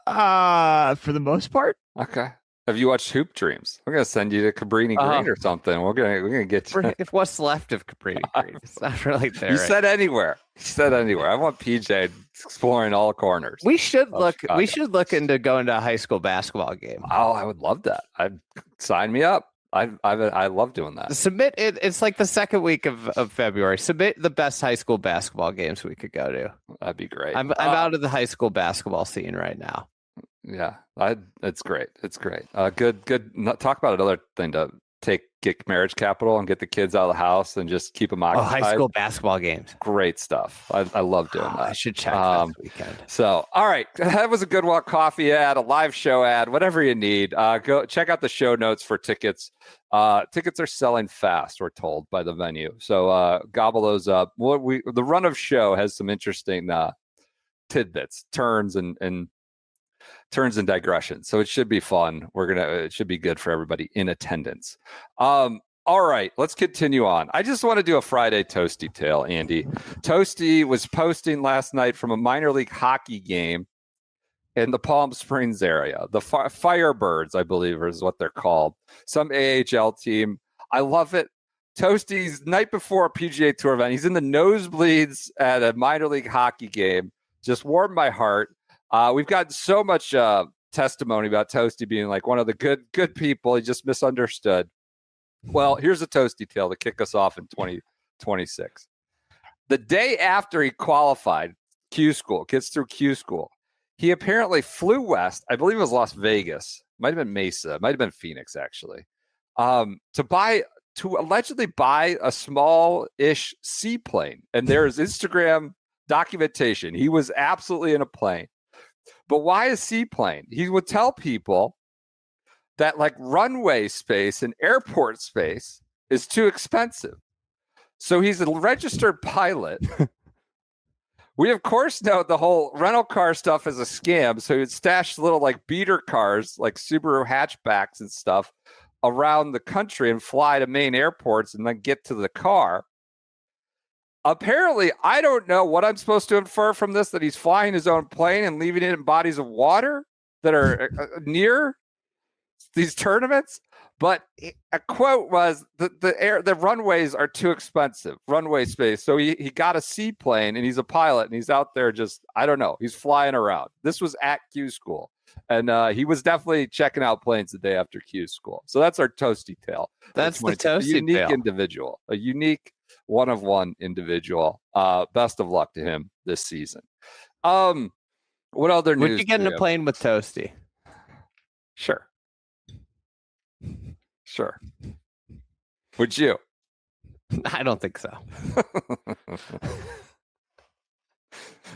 For the most part. Okay. Have you watched Hoop Dreams? We're gonna send you to Cabrini Green or something. We're gonna get you. If what's left of Cabrini Green, it's not really there. You said anywhere. I want PJ exploring all corners. We should look. Chicago. We should look into going to a high school basketball game. Oh, I would love that. I'd sign me up. I love doing that. Submit it. It's like the second week of February. Submit the best high school basketball games we could go to. That'd be great. I'm out of the high school basketball scene right now. Yeah, it's great. It's great. Good. Talk about another thing to get marriage capital and get the kids out of the house and just keep them occupied. high school basketball games. Great stuff. I love doing that. I should check this weekend. So, all right, that was a good one. Coffee ad, a live show ad, whatever you need. Go check out the show notes for tickets. Tickets are selling fast, we're told by the venue. So gobble those up. The run of show has some interesting tidbits, turns and digressions. So it should be fun. It should be good for everybody in attendance. All right, let's continue on. I just want to do a Friday Toasty tale, Andy. Toasty was posting last night from a minor league hockey game in the Palm Springs area. The Firebirds, I believe, is what they're called. Some AHL team. I love it. Toasty's night before a PGA Tour event. He's in the nosebleeds at a minor league hockey game. Just warmed my heart. We've gotten so much testimony about Toasty being like one of the good people. He just misunderstood. Well, here's a Toasty tale to kick us off in 2026. The day after he qualified Q school, gets through Q school, he apparently flew west. I believe it was Las Vegas. Might have been Mesa. Might have been Phoenix, actually. To allegedly buy a small-ish seaplane. And there is Instagram documentation. He was absolutely in a plane. But why a seaplane? He would tell people that like runway space and airport space is too expensive. So he's a registered pilot. We, of course, know the whole rental car stuff is a scam. So he would stash little like beater cars, like Subaru hatchbacks and stuff around the country and fly to main airports and then get to the car. Apparently, I don't know what I'm supposed to infer from this, that he's flying his own plane and leaving it in bodies of water that are near these tournaments. But a quote was the runways are too expensive, runway space. So he got a seaplane and he's a pilot and he's out there just, I don't know, he's flying around. This was at Q school. And he was definitely checking out planes the day after Q school. So that's our Toasty tale. That's the Toasty tale. A unique individual, a unique one-of-one individual. Best of luck to him this season. What other news? Would you get in a plane with Toasty? Sure. Would you? I don't think so.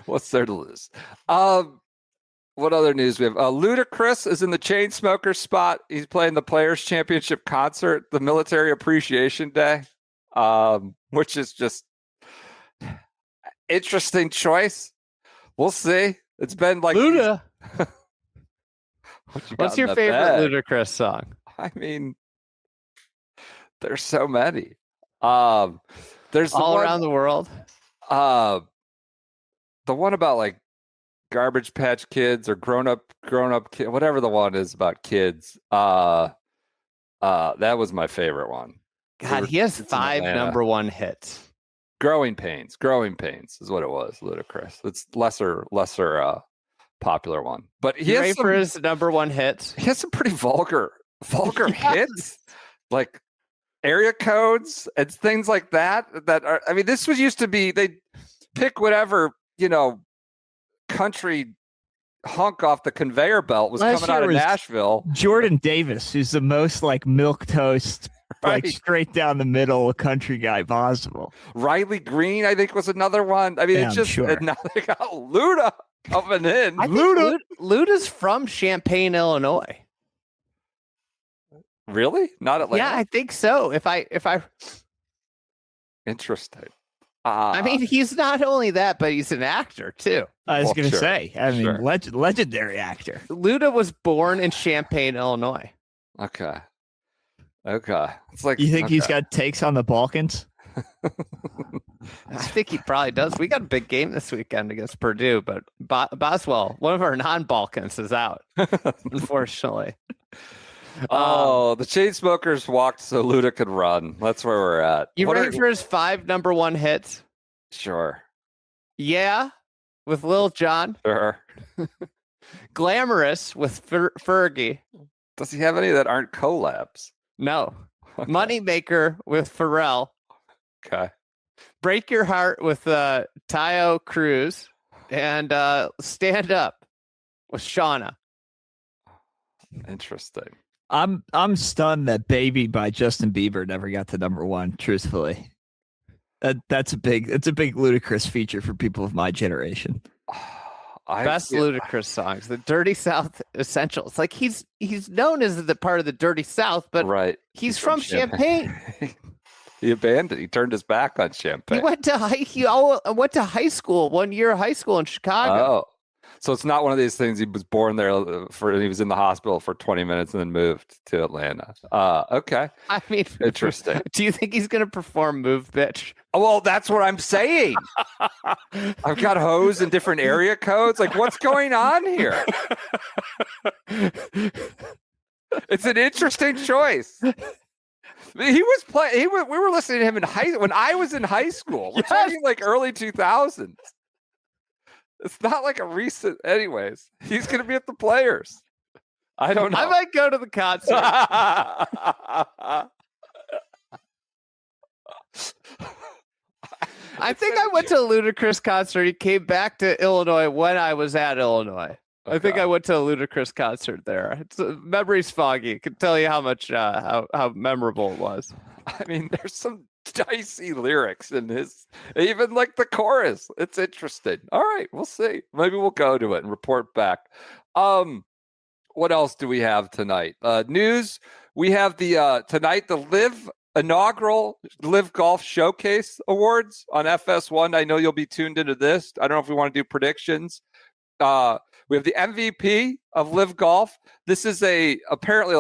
What's there to lose? What other news we have? Ludacris is in the Chainsmokers spot. He's playing the Players Championship concert, the Military Appreciation Day, which is just interesting choice. We'll see. It's been like Luda. What's your favorite Ludacris song? I mean, there's so many. There's All Around the World. The one about like Garbage Patch Kids or grown up kid, whatever the one is about kids. That was my favorite one. God, he has 5 number 1 hits. Growing Pains is what it was. Ludacris. It's lesser popular one, but he has for his number 1 hits. He has some pretty vulgar hits, like area codes and things like that. That are, I mean, this was used to be they pick whatever country hunk off the conveyor belt was coming out of Nashville. Jordan Davis, who's the most like milquetoast, right, like straight down the middle country guy possible. Riley Green, I think, was another one. I mean, it's just and now they got Luda coming in. Luda's from Champaign, Illinois. Really? Not Atlanta? Yeah, I think so. If I interesting. I mean, he's not only that, but he's an actor too. I was going to say, I mean, legendary actor. Luda was born in Champaign, Illinois. Okay. It's like, you think he's got takes on the Balkans? I think he probably does. We got a big game this weekend against Purdue, but Boswell, one of our non-Balkans, is out, unfortunately. The Chainsmokers walked so Luda could run. That's where we're at. You ready for his 5 number 1 hits? Sure. Yeah, with Lil Jon. Sure. Glamorous with Fergie. Does he have any that aren't collabs? No. Okay. Moneymaker with Pharrell. Okay. Break Your Heart with Taio, Cruz. And Stand Up with Shauna. Interesting. I'm stunned that "Baby" by Justin Bieber never got to number one. Truthfully, it's a big Ludacris feature for people of my generation. Best Ludacris songs, the Dirty South Essential. It's like he's known as the part of the Dirty South, but right. He's from Champaign. He abandoned. He turned his back on Champaign. He went to high school, 1 year of high school in Chicago. Oh, so it's not one of these things. He was born there he was in the hospital for 20 minutes and then moved to Atlanta. Okay. I mean, interesting. Do you think he's going to perform "Move, Bitch"? Oh, well, that's what I'm saying. I've got hoes in different area codes. Like, what's going on here? It's an interesting choice. We were listening to him when I was in high school. We're talking like early 2000s. It's not like a recent. Anyways, he's going to be at the Players. I don't know. I might go to the concert. I think I went to a Ludacris concert. He came back to Illinois when I was at Illinois. Okay. I think I went to a Ludacris concert there. Memory's foggy. I can tell you how much how memorable it was. I mean, there's some dicey lyrics in his, even like the chorus. It's interesting. All right, we'll see. Maybe we'll go to it and report back. What else do we have tonight? News. We have the tonight the LIV inaugural LIV Golf Showcase Awards on FS1. I know you'll be tuned into this. I don't know if we want to do predictions. We have the MVP of LIV Golf. This is apparently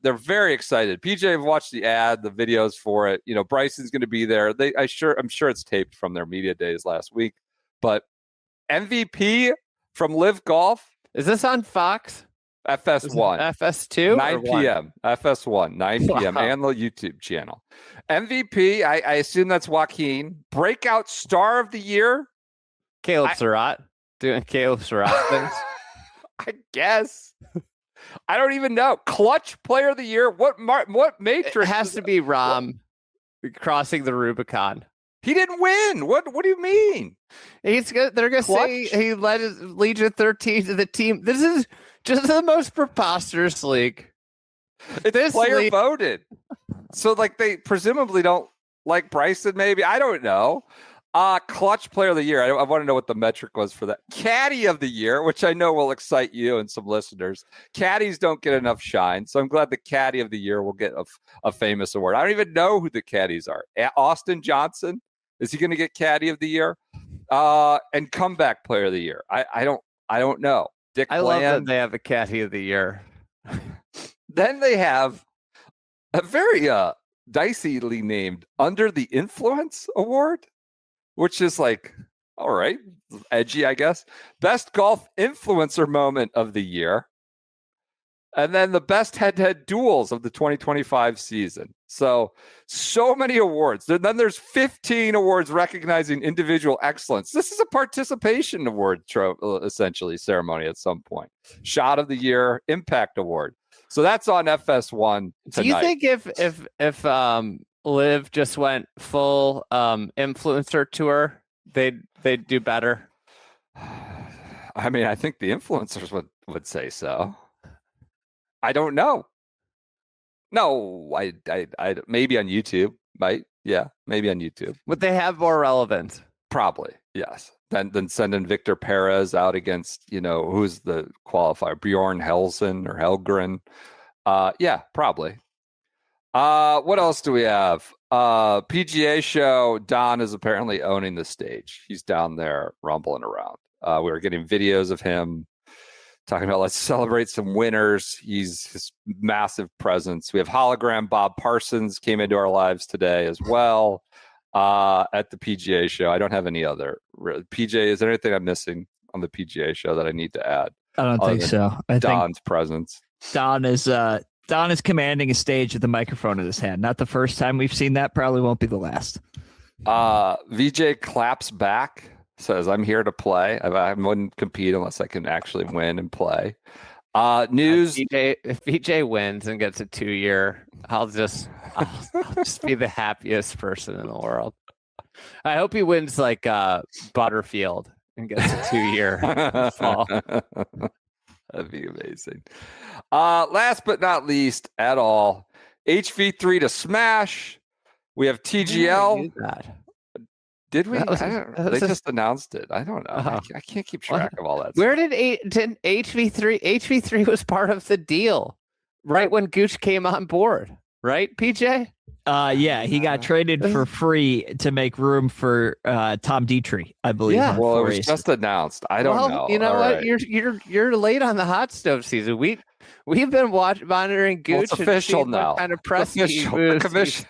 they're very excited. PGA have watched the ad, the videos for it. You know, Bryson's going to be there. I'm sure it's taped from their media days last week. But MVP from LIV Golf. Is this on Fox? FS1. FS2? 9 p.m. FS1, 9 p.m. Wow. And the YouTube channel. MVP, I assume that's Joaquin. Breakout Star of the Year. Caleb Surratt. Doing Caleb Surratt things. I guess. I don't even know. Clutch Player of the Year. What matrix? It has to be Rahm crossing the Rubicon. He didn't win. What do you mean? They're gonna say he led his Legion 13 to the team. This is just the most preposterous league. It's player voted. So they presumably don't like Bryson, maybe. I don't know. Clutch Player of the Year. I want to know what the metric was for that. Caddy of the Year, which I know will excite you and some listeners. Caddies don't get enough shine, so I'm glad the Caddy of the Year will get a famous award. I don't even know who the caddies are. Austin Johnson, is he going to get Caddy of the Year? And Comeback Player of the Year. I don't know. Dick I Bland. love that they have a Caddy of the Year. Then they have a very diceyly named Under the Influence Award, which is all right, edgy, I guess. Best golf influencer moment of the year. And then the best head-to-head duels of the 2025 season. So many awards. Then there's 15 awards recognizing individual excellence. This is a participation award, essentially, ceremony at some point. Shot of the Year, Impact Award. So that's on FS1 tonight. Do you think if LIV just went full influencer tour, they'd do better? I mean, I think the influencers would say so. I don't know. No, I maybe on YouTube, right? Yeah, maybe on YouTube. Would they have more relevance? Probably, yes. Then sending Victor Perez out against, who's the qualifier? Bjorn Helsen or Helgren. Yeah, probably. What else do we have? PGA show. Don is apparently owning the stage. He's down there rumbling around. We were getting videos of him talking about let's celebrate some winners. His massive presence. We have hologram Bob Parsons came into our lives today as well at the PGA show. I don't have any other. PGA, is there anything I'm missing on the PGA show that I need to add? I don't think so. I Don's presence. Don is commanding a stage with a microphone in his hand. Not the first time we've seen that. Probably won't be the last. VJ claps back. Says, I'm here to play. I wouldn't compete unless I can actually win and play. News. If VJ wins and gets a 2-year, I'll just be the happiest person in the world. I hope he wins like Butterfield and gets a 2-year fall. That'd be amazing. Last but not least at all, HV3 to smash. We have TGL. Did we? They just announced it. I don't know. I can't keep track of all that. Where did HV3? HV3 was part of the deal right when Gooch came on board, right, PJ? Yeah, he got traded for free to make room for Tom Dietrich, I believe. Yeah, well, it was just announced. I don't know. You know all what? Right. You're late on the hot stove season. We've been monitoring Gooch. Well, it's official now. What kind of press The commission.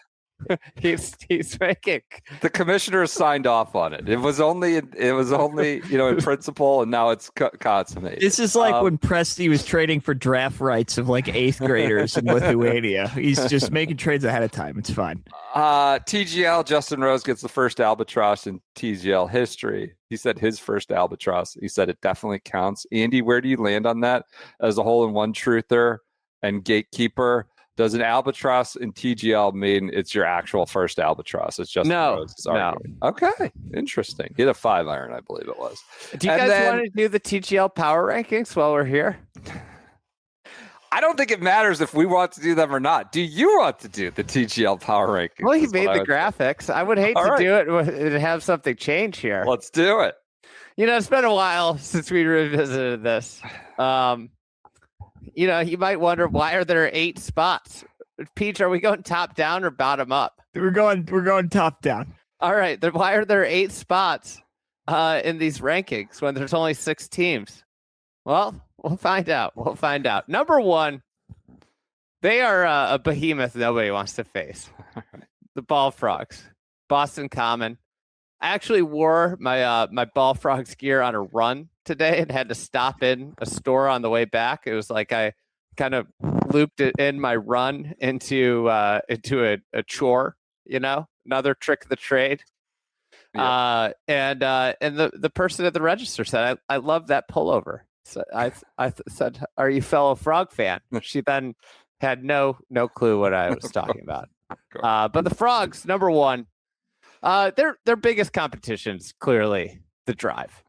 He's making. The commissioner signed off on it. It was only in principle, and now it's consummated. This is like when Presti was trading for draft rights of like 8th graders in Lithuania. He's just making trades ahead of time. It's fine. TGL, Justin Rose gets the first albatross in TGL history. He said his first albatross. He said it definitely counts. Andy, where do you land on that as a hole-in-one truther and gatekeeper? Does an albatross in TGL mean it's your actual first albatross? It's just no. Okay, interesting. He had a 5-iron, I believe it was. Do you guys want to do the TGL power rankings while we're here? I don't think it matters if we want to do them or not. Do you want to do the TGL power rankings? Well, he made the graphics. I would hate to do it and have something change here. Let's do it. It's been a while since we revisited this. You might wonder, why are there 8 spots? Peach, are we going top down or bottom up? We're going top down. All right. Why are there 8 spots in these rankings when there's only 6 teams? Well, we'll find out. Number 1, they are a behemoth nobody wants to face. The Ball Frogs, Boston Common. I actually wore my Ball Frogs gear on a run today and had to stop in a store on the way back. It was like I kind of looped it in my run into a chore, another trick of the trade. Yep. And the person at the register said, I love that pullover. So I said, are you a fellow Frog fan? She then had no clue what I was talking about. But the Frogs, number 1, their biggest competition is clearly the Drive.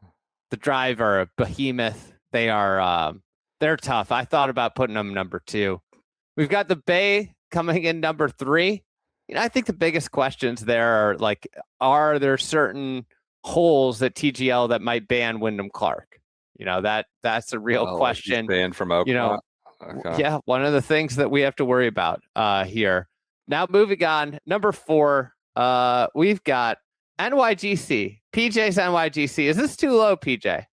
The Drive are a behemoth. They are they're tough. I thought about putting them number 2. We've got the Bay coming in number 3. I think the biggest questions there are like, are there certain holes at TGL that might ban Wyndham Clark? That's a real question. Banned from Oakland. Okay. Yeah, one of the things that we have to worry about here. Now moving on, number 4, we've got NYGC. PJ's NYGC. Is this too low, PJ?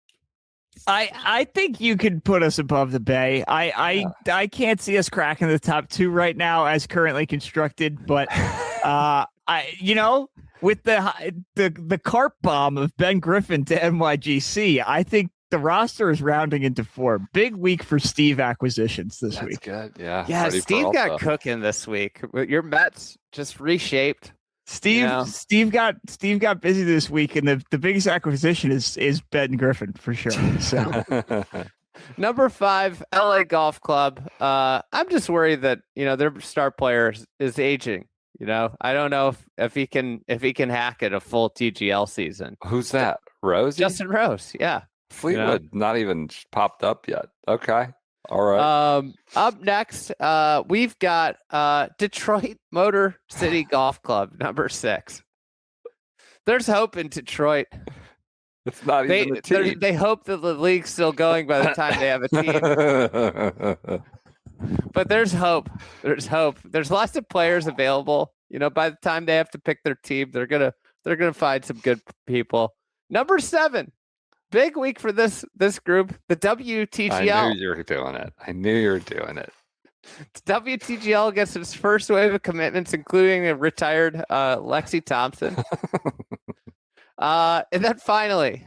I think you could put us above the Bay. I can't see us cracking the top 2 right now as currently constructed, but with the carp bomb of Ben Griffin to NYGC, I think the roster is rounding into form. Big week for Steve acquisitions this week. Good. Yeah. Yeah, Steve got cooking this week. Your Mets just reshaped. Steve got busy this week, and the biggest acquisition is Ben Griffin for sure. So number 5, LA Golf Club. I'm just worried that their star player is aging. I don't know if he can hack it a full TGL season. Who's that? Rose? Justin Rose. Yeah. Fleetwood not even popped up yet. Okay. All right. Up next, we've got Detroit Motor City Golf Club, number 6. There's hope in Detroit. It's not even a team. They hope that the league's still going by the time they have a team. But there's hope. There's hope. There's lots of players available. By the time they have to pick their team, they're gonna find some good people. Number 7. Big week for this group, the WTGL. I knew you were doing it. WTGL gets its first wave of commitments, including a retired Lexi Thompson. And then finally,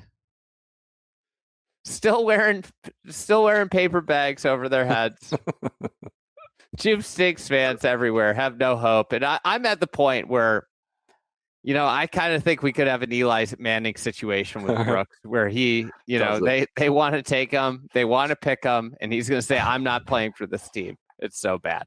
still wearing paper bags over their heads. Jupe Stinks fans everywhere have no hope. And I'm at the point where I kind of think we could have an Eli Manning situation with Brooks where he, they want to take him, they want to pick him, and he's going to say, I'm not playing for this team. It's so bad.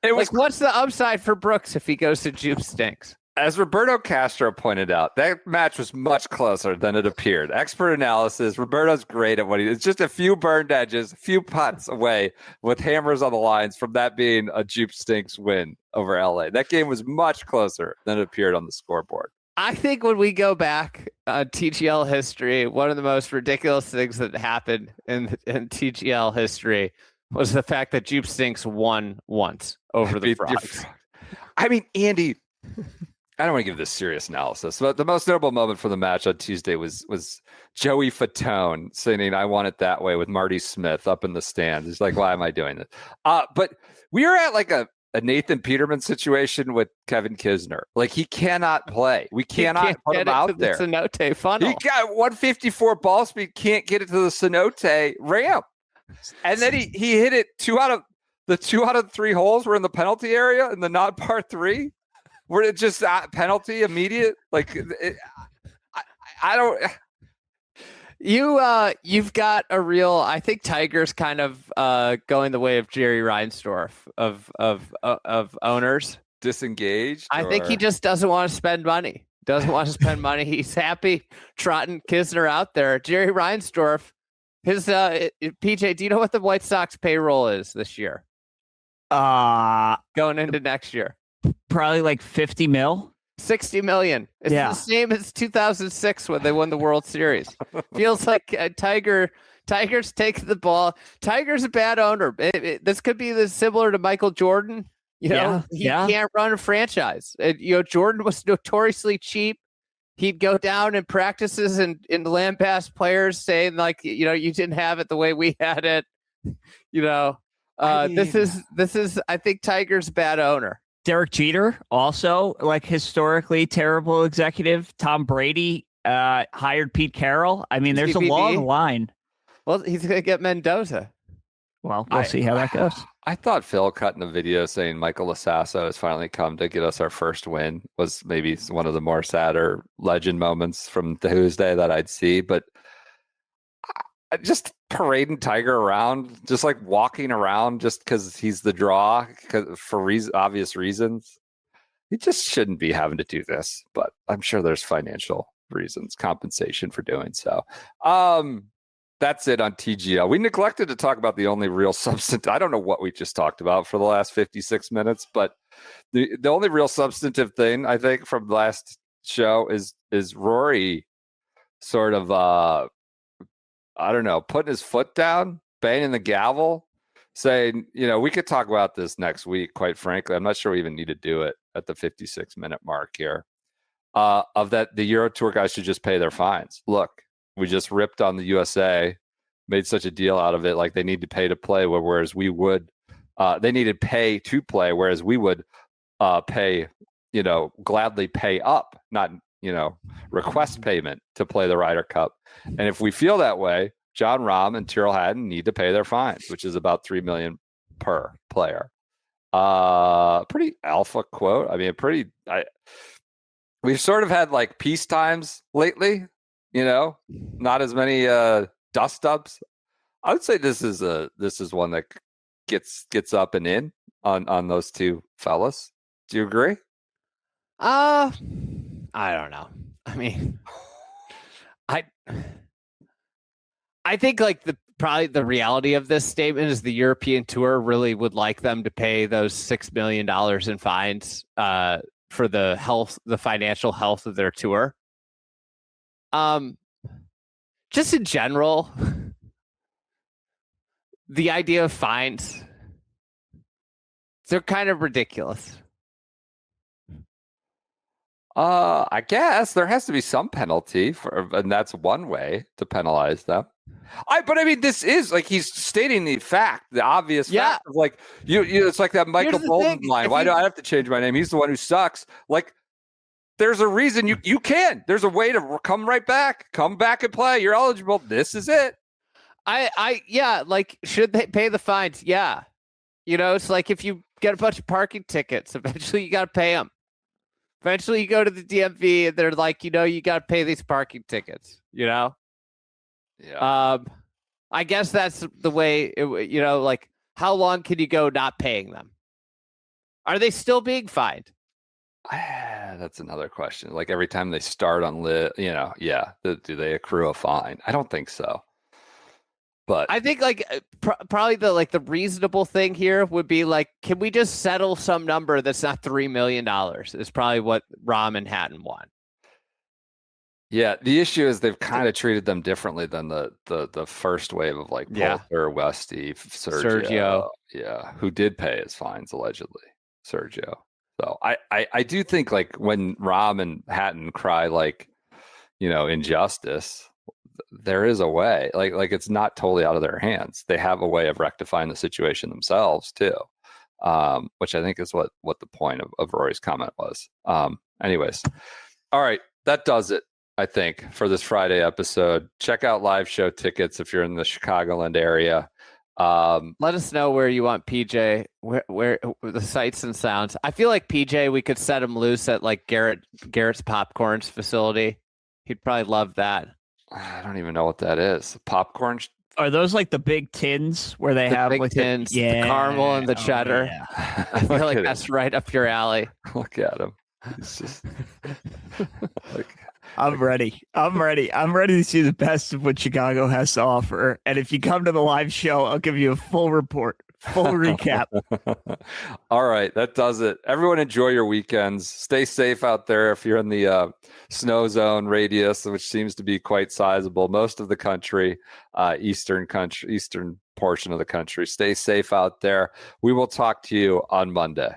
What's the upside for Brooks if he goes to Jupe Stinks? As Roberto Castro pointed out, that match was much closer than it appeared. Expert analysis. Roberto's great at what he. It's just a few burned edges, a few putts away with hammers on the lines from that being a Jupe Stinks win over LA. That game was much closer than it appeared on the scoreboard. I think when we go back TGL history, one of the most ridiculous things that happened in TGL history was the fact that Jupe Stinks won once over the Frogs. I mean, Andy. I don't want to give this serious analysis, but the most notable moment for the match on Tuesday was Joey Fatone singing "I Want It That Way" with Marty Smith up in the stands. He's like, "Why am I doing this?" But we are at like a Nathan Peterman situation with Kevin Kisner. Like he cannot play. We cannot put him out there. The Cenote funnel. He got 154 ball speed, can't get it to the Cenote ramp, and then he hit it 2 out of 3 holes were in the penalty area in the not par 3. Were it just penalty immediate? Like, I don't. You've got a real. I think Tiger's kind of going the way of Jerry Reinsdorf of owners. Disengaged. I think he just doesn't want to spend money. He's happy trotting Kisner out there. Jerry Reinsdorf, his PJ. Do you know what the White Sox payroll is this year? Going into next year. Probably like 50 mil. 60 million. It's the same as 2006 when they won the World Series. Feels like Tiger's taking the ball. Tiger's a bad owner. This could be similar to Michael Jordan. He can't run a franchise. Jordan was notoriously cheap. He'd go down in practices and lambast players saying like, you didn't have it the way we had it. This is I think Tiger's a bad owner. Derek Jeter, also like historically terrible executive. Tom Brady hired Pete Carroll. I mean, there's a long line. Well, he's going to get Mendoza. Well, we'll see how that goes. I thought Phil cut in a video saying Michael Lasasso has finally come to get us our first win was maybe one of the more sadder legend moments from Tuesday that I'd see. But just parading Tiger around, just like walking around just because he's the draw for obvious reasons. He just shouldn't be having to do this, but I'm sure there's financial reasons, compensation for doing so. That's it on TGL. We neglected to talk about the only real substantive. I don't know what we just talked about for the last 56 minutes, but the only real substantive thing I think from the last show is Rory sort of I don't know, putting his foot down, banging the gavel, saying, we could talk about this next week, quite frankly. I'm not sure we even need to do it at the 56-minute mark here. Of that, the Euro Tour guys should just pay their fines. Look, we just ripped on the USA, made such a deal out of it, like they need to pay to play, whereas we would, they needed pay to play, whereas we would pay, gladly pay up, not, request payment to play the Ryder Cup. And if we feel that way, John Rahm and Tyrrell Hatton need to pay their fines, which is about $3 million per player. Pretty alpha quote. I mean, we've sort of had like peace times lately, not as many dust ups. I would say this is one that gets up and in on those two fellas. Do you agree? I don't know. I mean, I think like probably the reality of this statement is the European Tour really would like them to pay those $6 million in fines for the financial health of their tour. Just in general, the idea of fines, they're kind of ridiculous. I guess there has to be some penalty and that's one way to penalize them. But I mean, this is like he's stating the fact, the obvious fact of like it's like that Michael Bolton line. Why do I have to change my name? He's the one who sucks. Like, there's a reason you can. There's a way to come back and play. You're eligible. This is it. Like, should they pay the fines? Yeah. It's like if you get a bunch of parking tickets, eventually you got to pay them. Eventually you go to the DMV and they're like, you got to pay these parking tickets, Yeah. I guess that's the way, like how long can you go not paying them? Are they still being fined? That's another question. Like every time they start on LIV, do they accrue a fine? I don't think so. But I think like probably the reasonable thing here would be like, can we just settle some number that's not $3 million? Is probably what Rahm and Hatton want. Yeah, the issue is they've kind of treated them differently than the first wave of like Poulter, Westy, Sergio. Yeah, who did pay his fines allegedly, Sergio. So I do think like when Rahm and Hatton cry like, injustice, there is a way. Like it's not totally out of their hands. They have a way of rectifying the situation themselves too, which I think is what the point of Rory's comment was. Anyways, all right, that does it. I think for this Friday episode. Check out live show tickets if you're in the Chicagoland area. Let us know where you want PJ, where the sights and sounds. I feel like PJ, we could set him loose at like Garrett's Popcorns facility. He'd probably love that. I don't even know what that is. Popcorn. Are those like the big tins where they have big like tins, the caramel and the cheddar? Yeah. I feel like that's right up your alley. Look at him. He's just like. I'm ready. I'm ready to see the best of what Chicago has to offer. And if you come to the live show, I'll give you a full report, full recap. All right, that does it. Everyone enjoy your weekends. Stay safe out there if you're in the snow zone radius, which seems to be quite sizable. Most of the country, eastern portion of the country. Stay safe out there. We will talk to you on Monday.